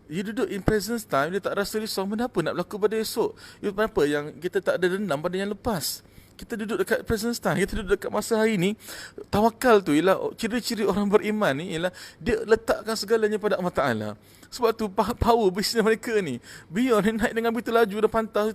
You duduk in present time, dia tak rasa risau benda apa nak berlaku pada esok. You kenapa yang kita tak ada dendam pada yang lepas. Kita duduk dekat present time, kita duduk dekat masa hari ni. Tawakal tu ialah ciri-ciri orang beriman ni ialah dia letakkan segalanya pada Allah Ta'ala. Sebab tu power bisnes mereka ni, Beyond ni naik dengan begitu laju dah pantas.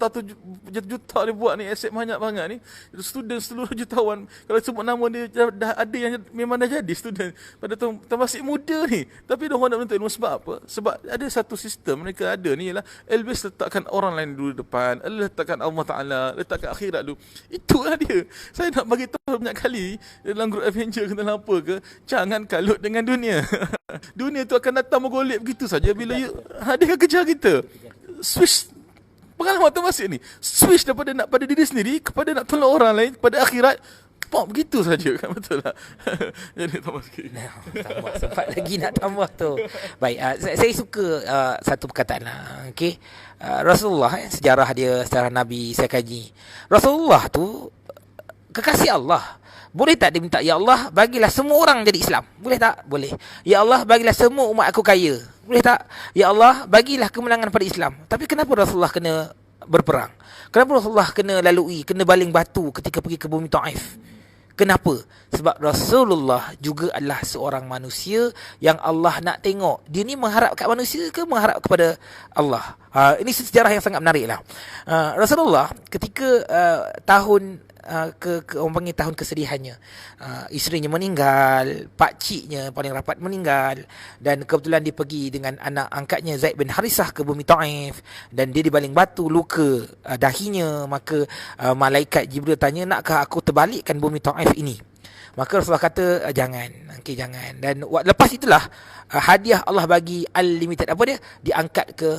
Juta dia buat ni, aset banyak banget ni. Student seluruh jutawan, kalau sebut nama dia dah ada yang memang dah jadi student pada Tuan Basik muda ni. Tapi dia orang nak menuntut ilmu sebab apa? Sebab ada satu sistem mereka ada ni ialah always letakkan orang lain dulu depan, letakkan Allah Ta'ala, letakkan akhirat dulu. Itulah dia. Saya nak bagi tahu banyak kali dalam grup Avenger ke dalam apa ke, jangan kalut dengan dunia. Dunia tu akan datang menggolek begitu saja bila dia akan kejar kita. Switch pengalaman Tuan Basik ni. Switch daripada nak pada diri sendiri kepada nak tolong orang lain, kepada akhirat. Pop begitu saja kan, betul tak? Jadi tambah sikit. Tambah sempat lagi nak tambah tu. Baik, saya suka satu perkataan lah. Okey. Rasulullah, sejarah dia, sejarah Nabi saya kaji. Rasulullah tu kekasih Allah. Boleh tak dia minta, ya Allah bagilah semua orang jadi Islam? Boleh tak? Boleh. Ya Allah bagilah semua umat aku kaya? Boleh tak? Ya Allah bagilah kemenangan pada Islam. Tapi kenapa Rasulullah kena berperang? Kenapa Rasulullah kena lalui, kena baling batu ketika pergi ke bumi Taif? Kenapa? Sebab Rasulullah juga adalah seorang manusia yang Allah nak tengok. Dia ni mengharap kat manusia ke mengharap kepada Allah? Ini sejarah yang sangat menarik lah. Rasulullah ketika tahun orang panggil tahun kesedihannya, isterinya meninggal, pakciknya paling rapat meninggal, dan kebetulan dia pergi dengan anak angkatnya Zaid bin Harisah ke bumi Taif, dan dia dibaling batu, luka dahinya. Maka malaikat Jibril tanya, nakkah aku terbalikkan bumi Taif ini? Maka Rasulullah kata, jangan, okay, jangan. Dan lepas itulah hadiah Allah bagi unlimited, apa dia? Diangkat ke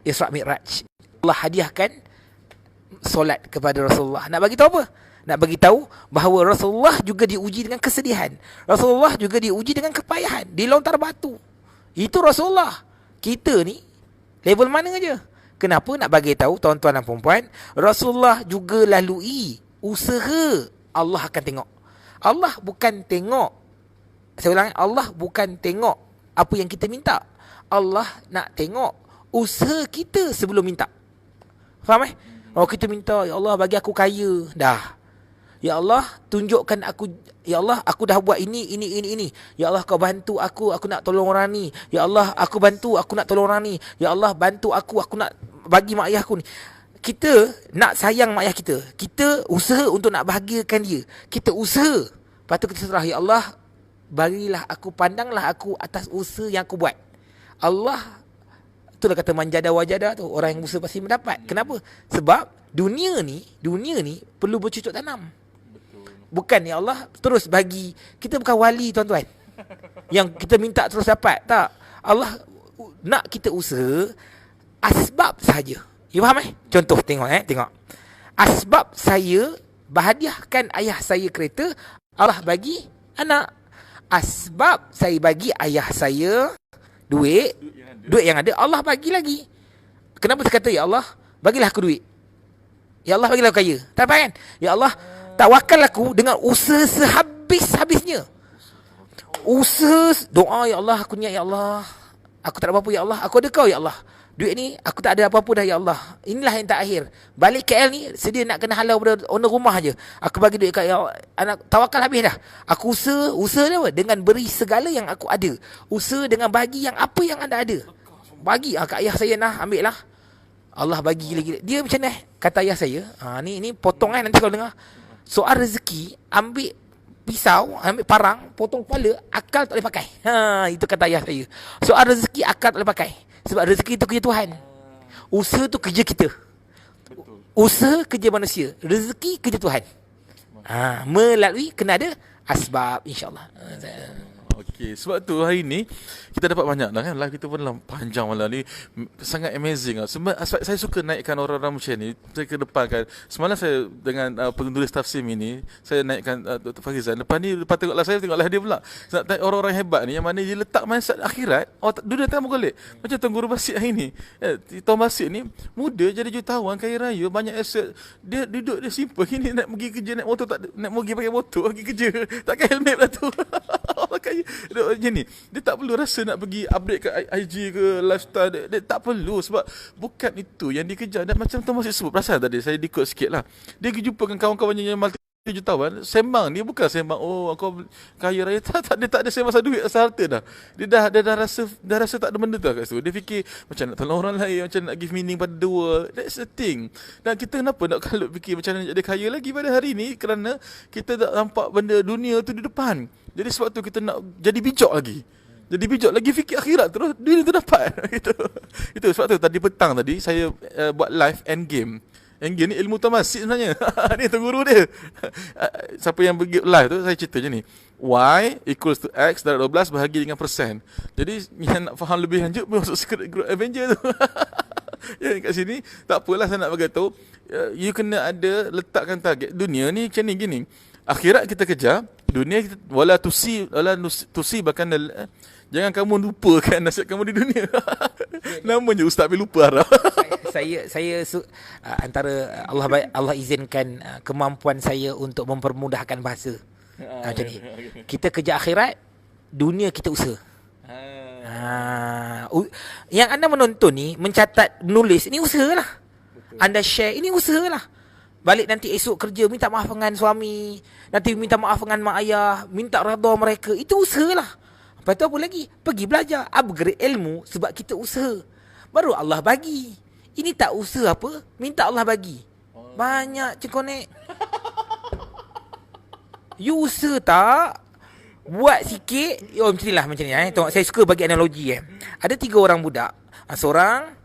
Isra Mi'raj. Allah hadiahkan solat kepada Rasulullah. Nak bagi tahu apa? Nak bagi tahu bahawa Rasulullah juga diuji dengan kesedihan. Rasulullah juga diuji dengan kepayahan, dilontar batu. Itu Rasulullah. Kita ni level mana aja? Kenapa nak bagi tahu tuan-tuan dan puan-puan, Rasulullah juga lalui usaha. Allah akan tengok. Allah bukan tengok, saya ulang, Allah bukan tengok apa yang kita minta. Allah nak tengok usaha kita sebelum minta. Faham eh? Oh, kita minta, ya Allah bagi aku kaya. Dah. Ya Allah tunjukkan aku. Ya Allah aku dah buat ini. Ya Allah kau bantu aku nak tolong orang ni. Ya Allah aku bantu, aku nak tolong orang ni. Ya Allah bantu aku nak bagi mak ayah aku ni. Kita nak sayang mak ayah kita. Kita usaha untuk nak bahagiakan dia. Kita usaha. Lepas tu kita serah, ya Allah barilah aku, pandanglah aku atas usaha yang aku buat. Allah, itulah kata manjada wajada tu, orang yang usaha pasti mendapat. Kenapa? Sebab dunia ni perlu bercucuk tanam. Betul. Bukan ya Allah terus bagi. Kita bukan wali tuan-tuan yang kita minta terus dapat. Tak. Allah nak kita usaha asbab saja. You faham Contoh tengok tengok. Asbab saya berhadiahkan ayah saya kereta, Allah bagi anak. Asbab saya bagi ayah saya duit yang ada, Allah bagi lagi. Kenapa saya kata ya Allah bagilah aku duit, ya Allah bagilah aku kaya? Tak apa kan? Ya Allah tawakal aku dengan usaha sehabis-habisnya. Usaha, doa ya Allah, aku niat ya Allah, aku tak ada apa-apa ya Allah, aku ada kau ya Allah. Duit ni aku tak ada apa-apa dah ya Allah. Inilah yang terakhir. Balik KL ni sedia nak kena halau pada owner rumah je. Aku bagi duit kat ya anak, tawakal habis dah. Aku usaha dia apa? Dengan beri segala yang aku ada. Usaha dengan bagi yang apa yang anda ada. Bagi kat ayah saya nah, ambil lah. Allah bagi lagi. Dia macam mana? Kata ayah saya, ni potong nanti kalau dengar. Soal rezeki, ambil pisau, ambil parang, potong kepala, akal tak boleh pakai. Itu kata ayah saya. Soal rezeki, akal tak boleh pakai. Sebab rezeki itu kerja Tuhan. Usaha tu kerja kita. Usaha kerja manusia. Rezeki kerja Tuhan. Melalui kena ada asbab, insyaAllah. Okey, sebab tu hari ni kita dapat banyak dah kan. Live kita pun dalam panjang malam ni. Sangat amazing lah. Sebab saya suka naikkan orang-orang macam ni. Saya ke depan kan. Semalam saya dengan penulis tafsir ini, saya naikkan Dr. Farizan. Lepas tengok live saya, tengok live dia pula. Saya nak tanya orang-orang hebat ni, yang mana dia letak mindset akhirat. Dunia tengah menggolek. Macam Tuan Guru Basit hari ni. Tuan Basit ni muda jadi jutawan, kaya raya, banyak aset. Dia duduk, dia simple. Ini nak pergi kerja naik motor, tak nak pergi pakai motor, pergi kerja. Tak pakai helmet lah tu. Allah kaya. Macam ni, dia tak perlu rasa nak pergi update ke IG ke lifestyle. Dia tak perlu, sebab bukan itu yang dikejar. Dan macam Tuan Masih sebut, perasan tadi saya dikut sikit lah, dia pergi jumpa dengan kawan-kawannya yang multi jutawan, sembang. Dia bukan sembang kau kaya raya. Dia tak ada sembang pasal duit, pasal harta dah. Dia dah rasa tak ada benda tu kat situ. Dia fikir macam nak tolong orang lain, macam nak give meaning pada the world. That's the thing. Dan kita kenapa nak kalut fikir macam mana nak jadi kaya lagi pada hari ni? Kerana kita tak nampak benda dunia tu di depan. Jadi sebab tu kita nak jadi bijak lagi. Jadi bijak lagi, fikir akhirat terus, dunia tu dapat. Itu sebab tu tadi petang tadi saya buat live endgame. Endgame ni ilmu tamasik sebenarnya. Ni tu guru dia. Siapa yang pergi live tu, saya cerita je ni. Y equals to X darab 12 bahagi dengan persen. Jadi yang nak faham lebih lanjut, masuk Secret Group Avenger tu. Ya, kat sini tak apalah, saya nak bagi tahu. You kena ada letakkan target. Dunia ni macam ni gini. Akhirat kita kejar, dunia kita wala tusi bahkan jangan kamu lupakan nasib kamu di dunia. Namanya Ustaz Bil lupa harap. Saya antara Allah izinkan kemampuan saya untuk mempermudahkan bahasa. Macam ni. Kita kejar akhirat, dunia kita usaha. Yang anda menonton ni, mencatat, menulis, ini usahalah. Anda share, ini usahalah. Balik nanti esok kerja, minta maaf dengan suami, nanti minta maaf dengan mak ayah, minta redha mereka. Itu usahalah. Lepas tu apa lagi? Pergi belajar, upgrade ilmu, sebab kita usaha. Baru Allah bagi. Ini tak usaha apa? Minta Allah bagi. Banyak cekonek. You usaha tak? Buat sikit. Macam ni lah, macam ni. Tengok, saya suka bagi analogi. Ada 3 orang budak. Seorang,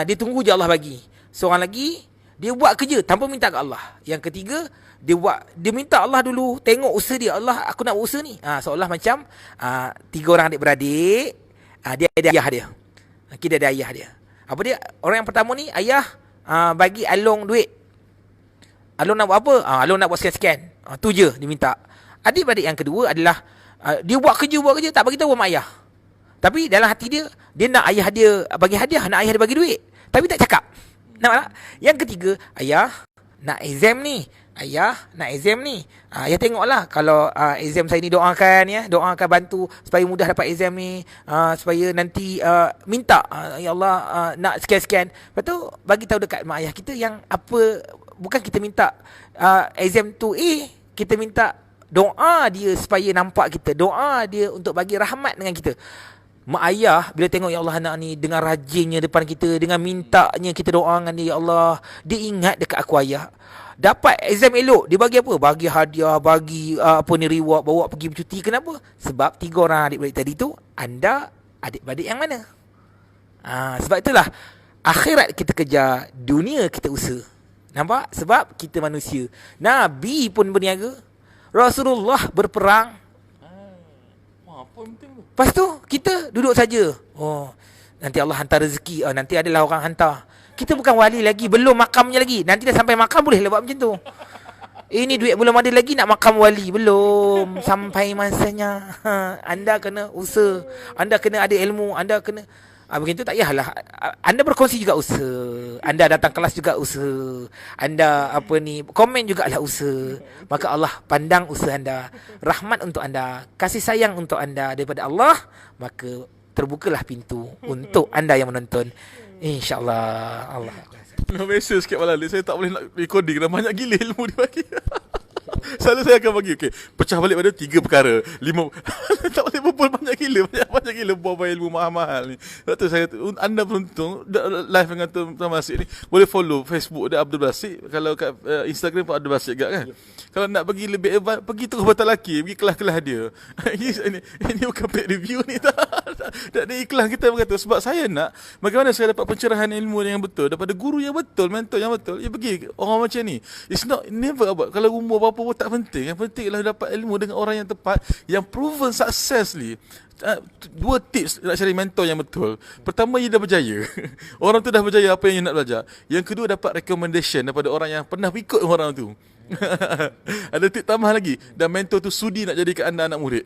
dia tunggu je Allah bagi. Seorang lagi, dia buat kerja tanpa minta ke Allah. Yang ketiga, dia minta Allah dulu, tengok usaha dia. Allah, aku nak buat usaha ni. Seolah macam 3 orang adik-beradik, dia ada ayah dia. Kita ada ayah dia. Apa dia? Orang yang pertama ni, ayah bagi Along duit. Along nak buat apa? Along nak buat sekian-sekian. Tu je dia minta. Adik-beradik yang kedua adalah dia buat kerja, tak bagi tahu mak ayah. Tapi dalam hati dia, dia nak ayah dia bagi hadiah, nak ayah dia bagi duit. Tapi tak cakap. Nampak tak? Yang ketiga, ayah nak exam ni. Ayah nak exam ni. Ayah tengoklah kalau exam saya ni, doakan ya. Doakan bantu supaya mudah dapat exam ni. Supaya nanti minta, ya Allah nak sekian-sekian. Lepas tu bagi tahu dekat mak ayah kita yang apa, bukan kita minta exam tu kita minta doa dia supaya nampak kita. Doa dia untuk bagi rahmat dengan kita. Mak ayah bila tengok ya Allah anak ni dengan rajinnya depan kita, dengan mintanya kita doa dengan dia, ya Allah, dia ingat dekat aku ayah. Dapat exam elok, dia bagi apa? Bagi hadiah, bagi reward, bawa pergi bercuti. Kenapa? Sebab 3 orang adik-beradik tadi tu, anda adik-beradik yang mana? Sebab itulah akhirat kita kejar, dunia kita usaha. Nampak? Sebab kita manusia. Nabi pun berniaga, Rasulullah berperang. Apa penting tu? Lepas tu kita duduk saja. Nanti Allah hantar rezeki. Nanti adalah orang hantar. Kita bukan wali lagi, belum makamnya lagi. Nanti dah sampai makam boleh lah buat macam tu. Ini duit belum ada lagi nak makam wali. Belum sampai masanya. Anda kena usaha, anda kena ada ilmu, anda kena begitu tak payahlah. Anda berkongsi juga usaha. Anda datang kelas juga usaha. Anda komen jugalah usaha. Maka Allah pandang usaha anda. Rahmat untuk anda, kasih sayang untuk anda daripada Allah. Maka terbukalah pintu untuk anda yang menonton. InsyaAllah. Allah. Nak mesej sikit malam ni. Saya tak boleh nak recording dah. Banyak gila ilmu dia bagi. Selalu saya akan bagi pecah balik pada 3 perkara 5. Tak boleh berbual banyak gila. Banyak gila buah ilmu mahal-mahal ni. Sebab tu saya anda beruntung live dengan Tuan Basit ni. Boleh follow Facebook dia Abdul Basit. Kalau kat Instagram pun Abdul Basit juga kan. Kalau nak pergi lebih advance, pergi terus Batal Laki, pergi kelas-kelas dia. Ini bukan paid review ni. Tak ada iklan. Kita berkata sebab saya nak bagaimana saya dapat pencerahan ilmu yang betul daripada guru yang betul, mentor yang betul. Ya pergi orang macam ni. It's not never about kalau umur berapa pun tak penting. Yang penting ialah dapat ilmu dengan orang yang tepat, yang proven successfully. 2 tips nak cari mentor yang betul. Pertama, ia dah berjaya. Orang tu dah berjaya apa yang ia nak belajar. Yang kedua, dapat recommendation daripada orang yang pernah ikut orang tu. Ada tip tambah lagi. Dan mentor tu sudi nak jadikan anda anak murid.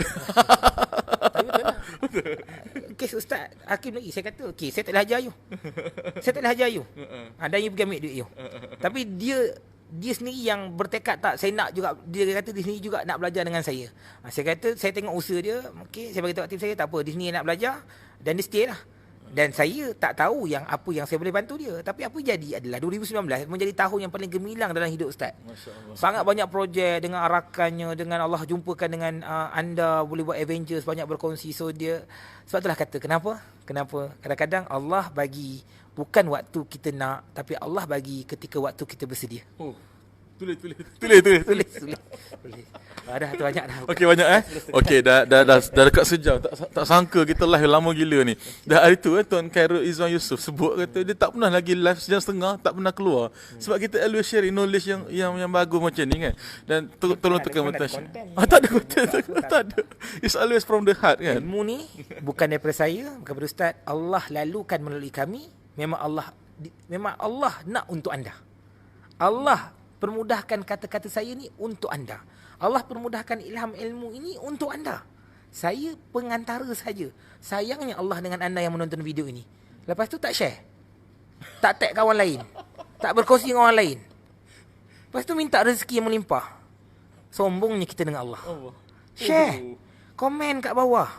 Kes Ustaz Hakim lagi, saya kata okey, saya tak boleh ajar you. Saya tak boleh ajar you. Dan you pergi ambil duit you. Tapi dia sendiri yang bertekad, tak, saya nak juga. Dia kata dia sendiri juga nak belajar dengan saya. Saya kata saya tengok usaha dia. Okey, saya bagi tahu tim saya, tak apa, dia sendiri nak belajar dan dia stay lah. Dan saya tak tahu apa yang saya boleh bantu dia. Tapi apa jadi adalah 2019 menjadi tahun yang paling gemilang dalam hidup Ustaz. Sangat banyak projek dengan arakannya, dengan Allah jumpakan dengan anda boleh buat Avengers, banyak berkongsi. So dia, sebab itulah kata kenapa kadang-kadang Allah bagi bukan waktu kita nak, tapi Allah bagi ketika waktu kita bersedia. Tulis. Dah tu banyak dah. Okey, banyak Okey, dah dekat sejam. Tak sangka kita live lama gila ni. Dah hari tu Tuan Khairul Izwan Yusof sebut, kata dia tak pernah lagi live sejam setengah, tak pernah keluar. Sebab kita always sharing knowledge yang bagus macam ni kan. Dan tolong tekan button share. Tak ada konten. Tak ada. It's always from the heart kan. Ilmu ni bukan daripada saya, bukan daripada Ustaz. Allah lalukan melalui kami. Memang Allah nak untuk anda. Allah permudahkan kata-kata saya ni untuk anda. Allah permudahkan ilham ilmu ini untuk anda. Saya pengantara saja. Sayangnya Allah dengan anda yang menonton video ini. Lepas tu tak share. Tak tag kawan lain. Tak berkongsi dengan orang lain. Lepas tu minta rezeki yang melimpah. Sombongnya kita dengan Allah. Share. Komen kat bawah.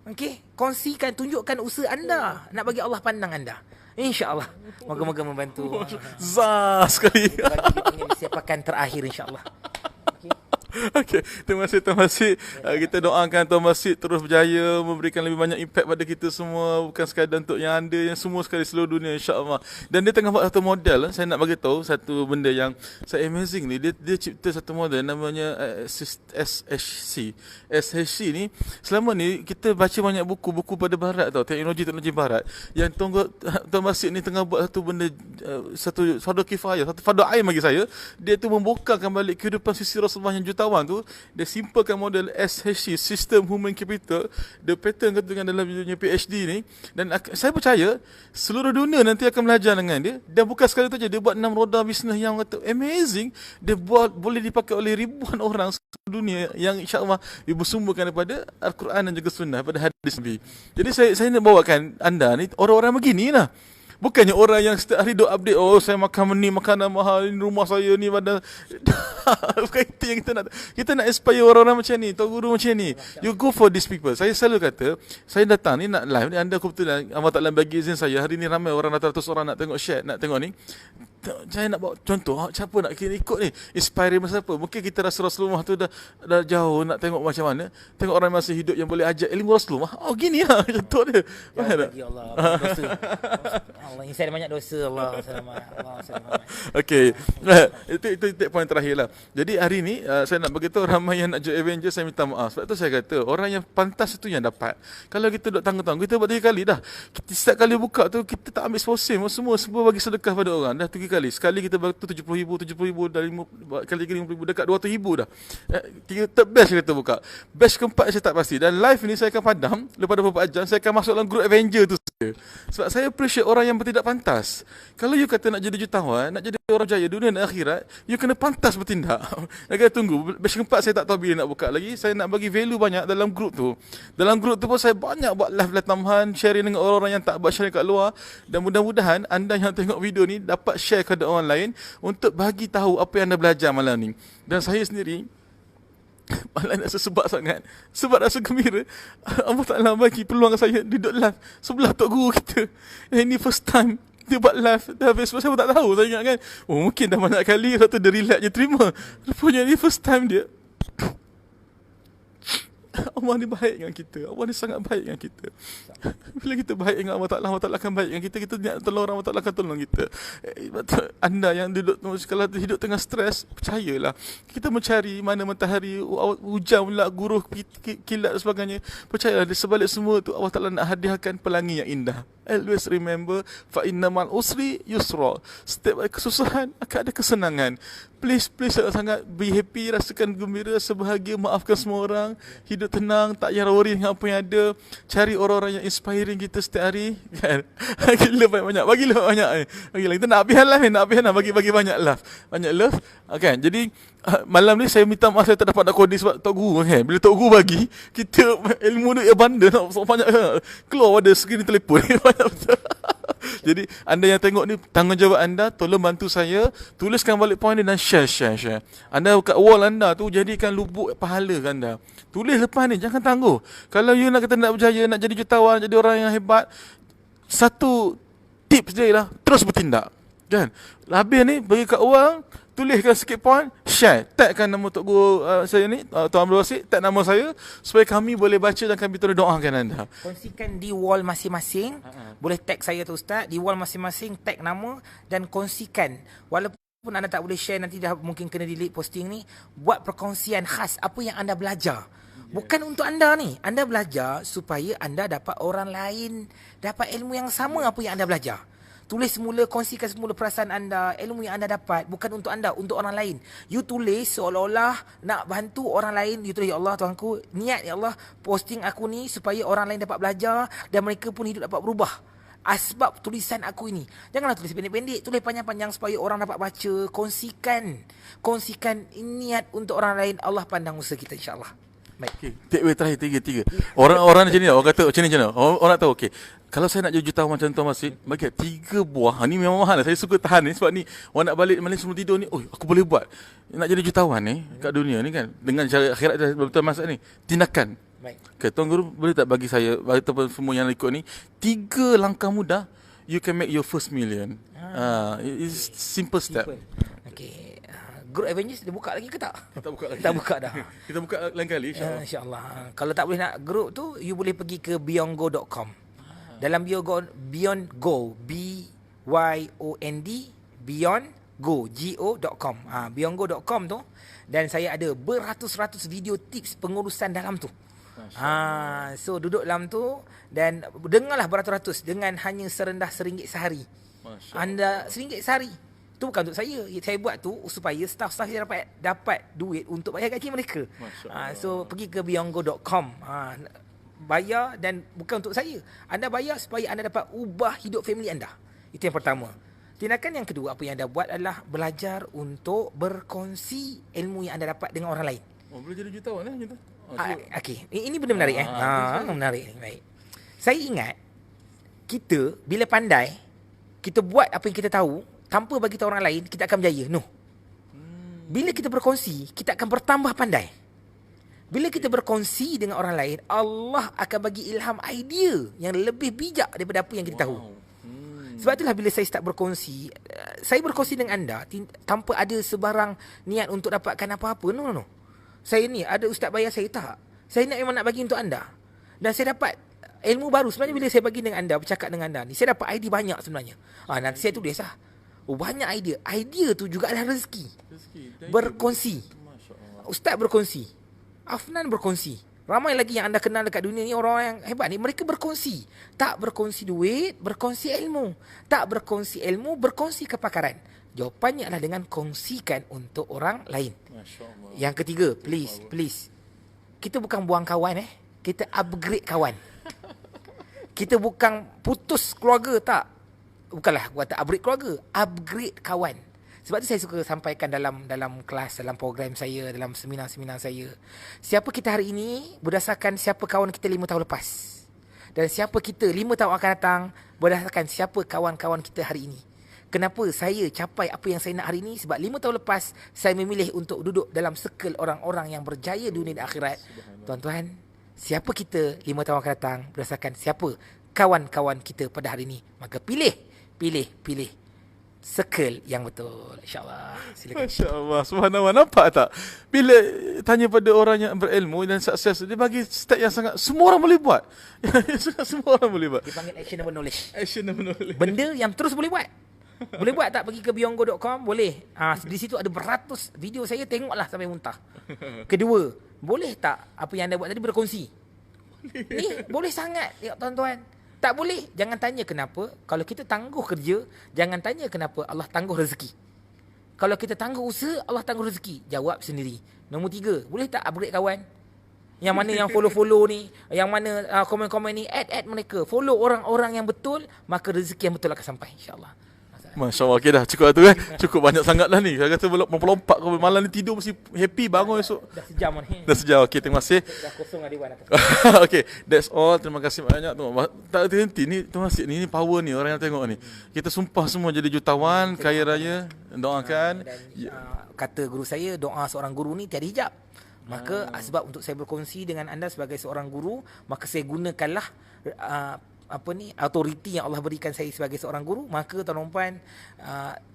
Okey, kongsikan, tunjukkan usaha anda nak bagi Allah pandang anda. InsyaAllah. Moga-moga membantu. Zah sekali. Bagi dia punya siapakan terakhir insyaAllah. Okey, terima kasih Tuan Basit. Kita doakan Tuan Basit terus berjaya, memberikan lebih banyak impact pada kita semua, bukan sekadar untuk yang anda, yang semua sekali seluruh dunia insya-Allah. Dan dia tengah buat satu model, saya nak bagi tahu satu benda yang saya amazing ni. Dia cipta satu model namanya SHC. SHC ni selama ni kita baca banyak buku pada barat tau, teknologi barat. Yang Tuan Basit ni tengah buat satu benda, satu fardu kifayah, satu fardu ain bagi saya. Dia tu membukakan balik kehidupan sisi Rasulullah yang jutawan tu. Dia simpelkan model SHC, System Human Capital. Dia pattern kata dengan dalam dunia PhD ni. Dan saya percaya seluruh dunia nanti akan belajar dengan dia. Dan bukan sekali tu je, dia buat 6 roda bisnes yang kata amazing. Dia buat boleh dipakai oleh ribuan orang seluruh dunia yang insya-Allah bersumberkan daripada Al-Quran dan juga Sunnah, pada hadis Nabi. Jadi saya nak bawakan anda ni orang-orang begini lah. Bukannya orang yang setiap hari duk update, oh saya makan ni, makanan mahal ni, rumah saya ni pada. Bukan itu yang kita nak. Kita nak inspire orang-orang macam ni, tok guru macam ni. You go for these people. Saya selalu kata, saya datang ni nak live ni, anda kebetulan Allah Taala bagi izin saya. Hari ni ramai orang, ratus orang nak tengok share, nak tengok ni. Saya nak bawa contoh, siapa nak kita ikut ni? Inspire masa apa? Mungkin kita rasa Rasulullah tu dah jauh, nak tengok macam mana. Tengok orang masih hidup yang boleh ajar ilmu Rasulullah. Oh gini lah contoh dia. Ya Allah, dosa. Allah insan banyak dosa. Allah selamat. Okey. Itu poin terakhir lah. Jadi hari ni saya nak beritahu ramai yang nak join Avengers, saya minta maaf. Sebab tu saya kata orang yang pantas itu yang dapat. Kalau kita duk tanggung-tanggung, kita buat 3 kali dah. Kita setiap kali buka tu kita tak ambil sponsor, semua bagi sedekah pada orang. Dah 3 kali. Sekali kita bantu 70,000 dari kali 50,000 dekat 200,000 dah. Third batch kita buka. Batch keempat saya tak pasti. Dan live ni saya akan padam lepas beberapa jam, saya akan masuk dalam grup Avenger tu. Sebab saya appreciate orang yang bertindak pantas. Kalau you kata nak jadi jutawan, nak jadi orang jaya dunia dan akhirat, you kena pantas bertindak. Lagi tunggu, batch keempat saya tak tahu bila nak buka lagi. Saya nak bagi value banyak dalam grup tu. Dalam grup tu pun saya banyak buat live tambahan, sharing dengan orang-orang yang tak buat sharing kat luar. Dan mudah-mudahan anda yang tengok video ni dapat share kepada orang lain untuk bagi tahu apa yang anda belajar malam ni. Dan saya sendiri malah nak sesebab sangat. Sebab rasa gembira Allah Ta'ala bagi peluang saya duduk live sebelah tok guru kita. Ini first time dia buat live. Dah habis sebab saya pun tak tahu. Saya ingat kan, oh mungkin dah banyak kali, lepas tu dia relax je terima. Rupanya ni first time dia. Allah ni baik dengan kita. Allah ni sangat baik dengan kita. Bila kita baik dengan Allah Ta'ala akan baik dengan kita. Kita nak tolong orang, Allah Ta'ala akan tolong kita. Anda yang duduk, kalau hidup tengah stres, percayalah. Kita mencari mana matahari, hujan pula, guruh, kilat dan sebagainya. Percayalah, di sebalik semua tu Allah Ta'ala nak hadiahkan pelangi yang indah. Always remember, fa innamal usri yusra. Setiap ada kesusahan akan ada kesenangan. Please sangat be happy, rasakan gembira, rasa bahagia, maafkan semua orang, hidup tenang, tak payah worry dengan apa yang ada. Cari orang-orang yang inspiring kita setiap hari, kan? Gila banyak, bagilah banyak. Bagilah kita nak habis lah, bagi banyak love, kan? Jadi malam ni saya minta maaf saya tak dapat nak kodi sebab Tok Guru kan. Bila Tok Guru bagi, kita ilmu ni banda nak banyak keluar ada skrin telefon banyak betul. Jadi anda yang tengok ni, tanggungjawab anda, tolong bantu saya tuliskan balik point ni dan share. Anda kat wall anda tu jadikan lubuk pahala anda. Tulis lepas ni, jangan tangguh. Kalau you nak kata nak berjaya, nak jadi jutawan, jadi orang yang hebat, satu tips dia ialah terus bertindak. Kan? Habis ni bagi kat orang, tuliskan sikit point, share, tagkan nama Tok Guru saya ni, Tuan Abdul Wasit, tag nama saya supaya kami boleh baca dan kami terus doakan anda. Kongsikan di wall masing-masing. Boleh tag saya tu Ustaz, di wall masing-masing tag nama dan kongsikan. Walaupun anda tak boleh share, nanti dah mungkin kena delete posting ni, buat perkongsian khas apa yang anda belajar. Bukan untuk anda ni, anda belajar supaya anda dapat orang lain dapat ilmu yang sama apa yang anda belajar. Tulis semula, kongsikan semula perasaan anda, ilmu yang anda dapat. Bukan untuk anda, untuk orang lain. You tulis seolah-olah nak bantu orang lain. You tulis, ya Allah Tuhanku, niat ya Allah, posting aku ni supaya orang lain dapat belajar dan mereka pun hidup dapat berubah. Asbab tulisan aku ini. Janganlah tulis pendek-pendek, tulis panjang-panjang supaya orang dapat baca. Kongsikan niat untuk orang lain. Allah pandang usaha kita, insyaAllah. Baik. Okay. Take away terakhir tiga. Orang macam ni, orang kata macam ni. Orang nak tahu, okay, kalau saya nak jadi jutawan macam Tuan Wasit, bagi 3 buah. Ni memang mahal. Saya suka tahan ni sebab ni orang nak balik malam sebelum tidur ni, aku boleh buat. Nak jadi jutawan ni kat dunia ni kan, dengan cara akhirat betul masa ni. Tindakan. Baik. Okay, Tuan Guru boleh tak bagi saya, ataupun semua yang ikut ni, 3 langkah mudah you can make your first million. It's simple step. Okay. Group Avengers dia buka lagi ke tak? Tak buka lagi. Tak buka dah. Kita buka lain kali insya-Allah. InsyaAllah. Kalau tak boleh nak group tu, you boleh pergi ke beyondgo.com. Dalam Beyond Go, BYOND, beyondgo.com. Beyondgo.com tu, dan saya ada beratus-ratus video tips pengurusan dalam tu. So duduk dalam tu dan dengarlah beratus-ratus dengan hanya serendah RM1 sehari. Anda RM1 sehari. Tu bukan untuk saya. Saya buat tu supaya staff-staff saya dapat duit untuk bayar gaji mereka. So pergi ke beyondgo.com. Bayar, dan bukan untuk saya. Anda bayar supaya anda dapat ubah hidup family anda. Itu yang pertama. Tindakan yang kedua, apa yang anda buat adalah belajar untuk berkongsi ilmu yang anda dapat dengan orang lain. Boleh jadi jutawan gitu. Okey, ini benda menarik menarik. Baik. Saya ingat kita bila pandai, kita buat apa yang kita tahu tanpa bagi tahu orang lain, kita akan berjaya. Bila kita berkongsi, kita akan bertambah pandai. Bila kita berkongsi dengan orang lain, Allah akan bagi ilham idea yang lebih bijak daripada apa yang kita tahu. Sebab itulah bila saya start berkongsi, saya berkongsi dengan anda tanpa ada sebarang niat untuk dapatkan apa-apa. No. Saya ni, ada ustaz bayar saya tak. Saya memang nak bagi untuk anda. Dan saya dapat ilmu baru. Sebenarnya bila saya bagi dengan anda, bercakap dengan anda ni, saya dapat idea banyak sebenarnya. Nanti saya tulis lah. Banyak idea. Idea tu juga adalah rezeki. Berkongsi. Ustaz berkongsi. Afnan berkongsi. Ramai lagi yang anda kenal dekat dunia ni, orang yang hebat ni, mereka berkongsi. Tak berkongsi duit, berkongsi ilmu. Tak berkongsi ilmu, berkongsi kepakaran. Jawapannya adalah dengan kongsikan untuk orang lain. Yang ketiga, please. Kita bukan buang kawan, kita upgrade kawan. Kita bukan putus keluarga, tak. Bukanlah kata upgrade keluarga, upgrade kawan. Sebab tu saya suka sampaikan dalam kelas, dalam program saya, dalam seminar-seminar saya. Siapa kita hari ini berdasarkan siapa kawan kita 5 tahun lepas. Dan siapa kita 5 tahun akan datang berdasarkan siapa kawan-kawan kita hari ini. Kenapa saya capai apa yang saya nak hari ini? Sebab 5 tahun lepas saya memilih untuk duduk dalam circle orang-orang yang berjaya dunia dan akhirat. Tuan-tuan, siapa kita 5 tahun akan datang berdasarkan siapa kawan-kawan kita pada hari ini. Maka pilih circle yang betul, insyaAllah. Silakan. Masya Allah, subhanallah. Nampak tak? Bila tanya pada orang yang berilmu dan sukses, dia bagi step yang sangat, semua orang boleh buat. Semua orang boleh buat. Dia panggil actionable knowledge. Actionable knowledge. Benda yang terus boleh buat. Boleh buat tak pergi ke beyondgo.com? Boleh. Di situ ada beratus video saya, tengoklah sampai muntah. Kedua, boleh tak apa yang anda buat tadi berkongsi? Ni boleh sangat, ya tuan-tuan. Tak boleh, jangan tanya kenapa. Kalau kita tangguh kerja, jangan tanya kenapa. Allah tangguh rezeki. Kalau kita tangguh usaha, Allah tangguh rezeki. Jawab sendiri. Nombor 3, boleh tak upgrade kawan? Yang mana yang follow-follow ni, yang mana komen-komen ni, add mereka. Follow orang-orang yang betul, maka rezeki yang betul akan sampai, insyaAllah. Masya Allah, okay dah, cukup lah tu cukup banyak sangat lah ni. Saya kata melompat ke malam ni, tidur mesti happy, bangun esok. Dah sejam ni. Dah sejam, okay, terima kasih. Dah kosong Adiwan atas. Okay, that's all. Terima kasih banyak tu. Tak terhenti ni, terima kasih. Ni power ni, orang yang tengok ni. Kita sumpah semua jadi jutawan, kaya raya. Doakan. Dan kata guru saya, doa seorang guru ni tiada hijab. Maka sebab untuk saya berkongsi dengan anda sebagai seorang guru, maka saya gunakanlah autoriti yang Allah berikan saya sebagai seorang guru. Maka tuan-tuan,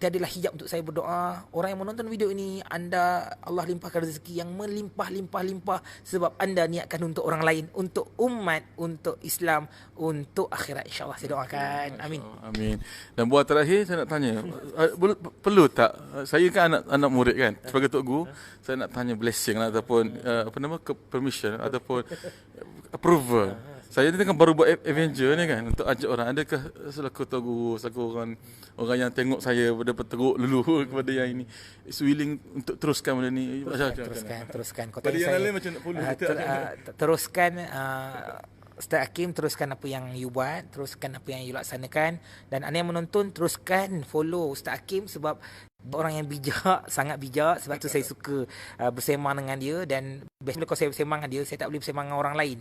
tiadalah hijab untuk saya berdoa. Orang yang menonton video ini, anda Allah limpahkan rezeki yang melimpah-limpah-limpah sebab anda niatkan untuk orang lain, untuk umat, untuk Islam, untuk akhirat, insyaAllah. Saya doakan. Amin. Amin. Dan buat terakhir saya nak tanya, perlu tak, saya kan anak murid kan, sebagai tok guru, saya nak tanya blessing lah, ataupun permission ataupun approval. Saya ni kan baru buat Avenger ni kan, untuk ajak orang. Adakah selaku tok guru, selaku orang yang tengok saya dapat teruk dulu kepada yang ini, is willing untuk teruskan benda ni? Teruskan. Kau tanya saya, lain macam nak perlu teruskan. Ustaz Hakim, teruskan apa yang you buat, teruskan apa yang you laksanakan. Dan anda yang menonton, teruskan follow Ustaz Hakim sebab orang yang bijak, sangat bijak. Sebab tu saya suka bersemang dengan dia. Dan bila kalau saya bersemang dengan dia, saya tak boleh bersemang dengan orang lain.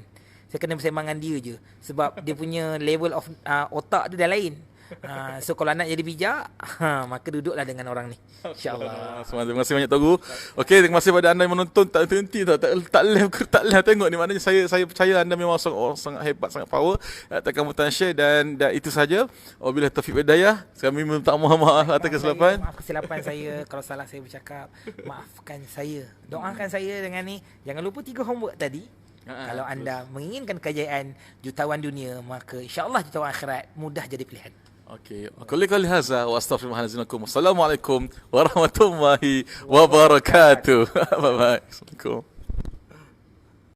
Saya kena bersemang dengan dia je. Sebab dia punya level of otak dia dah lain. So kalau nak jadi bijak, maka duduklah dengan orang ni, InsyaAllah. Terima kasih banyak Tok Guru. Okey, terima kasih pada anda yang menonton. Tak terhenti tak leh tengok ni. Maknanya saya percaya anda memang sangat hebat, sangat power. Tekan butang share dan itu saja. Wabillahi taufiq wal hidayah. Kami minta maaf atas kesilapan. Maaf kesilapan saya. Kalau salah saya bercakap, maafkan saya. Doakan saya dengan ni. Jangan lupa 3 homework tadi. Kalau anda menginginkan kejayaan jutawan dunia, maka insyaAllah jutawan akhirat mudah jadi pilihan. Okey. Qul hadza wa astaghfirullahalazim. Assalamualaikum warahmatullahi wabarakatuh. Bye bye. Assalamualaikum.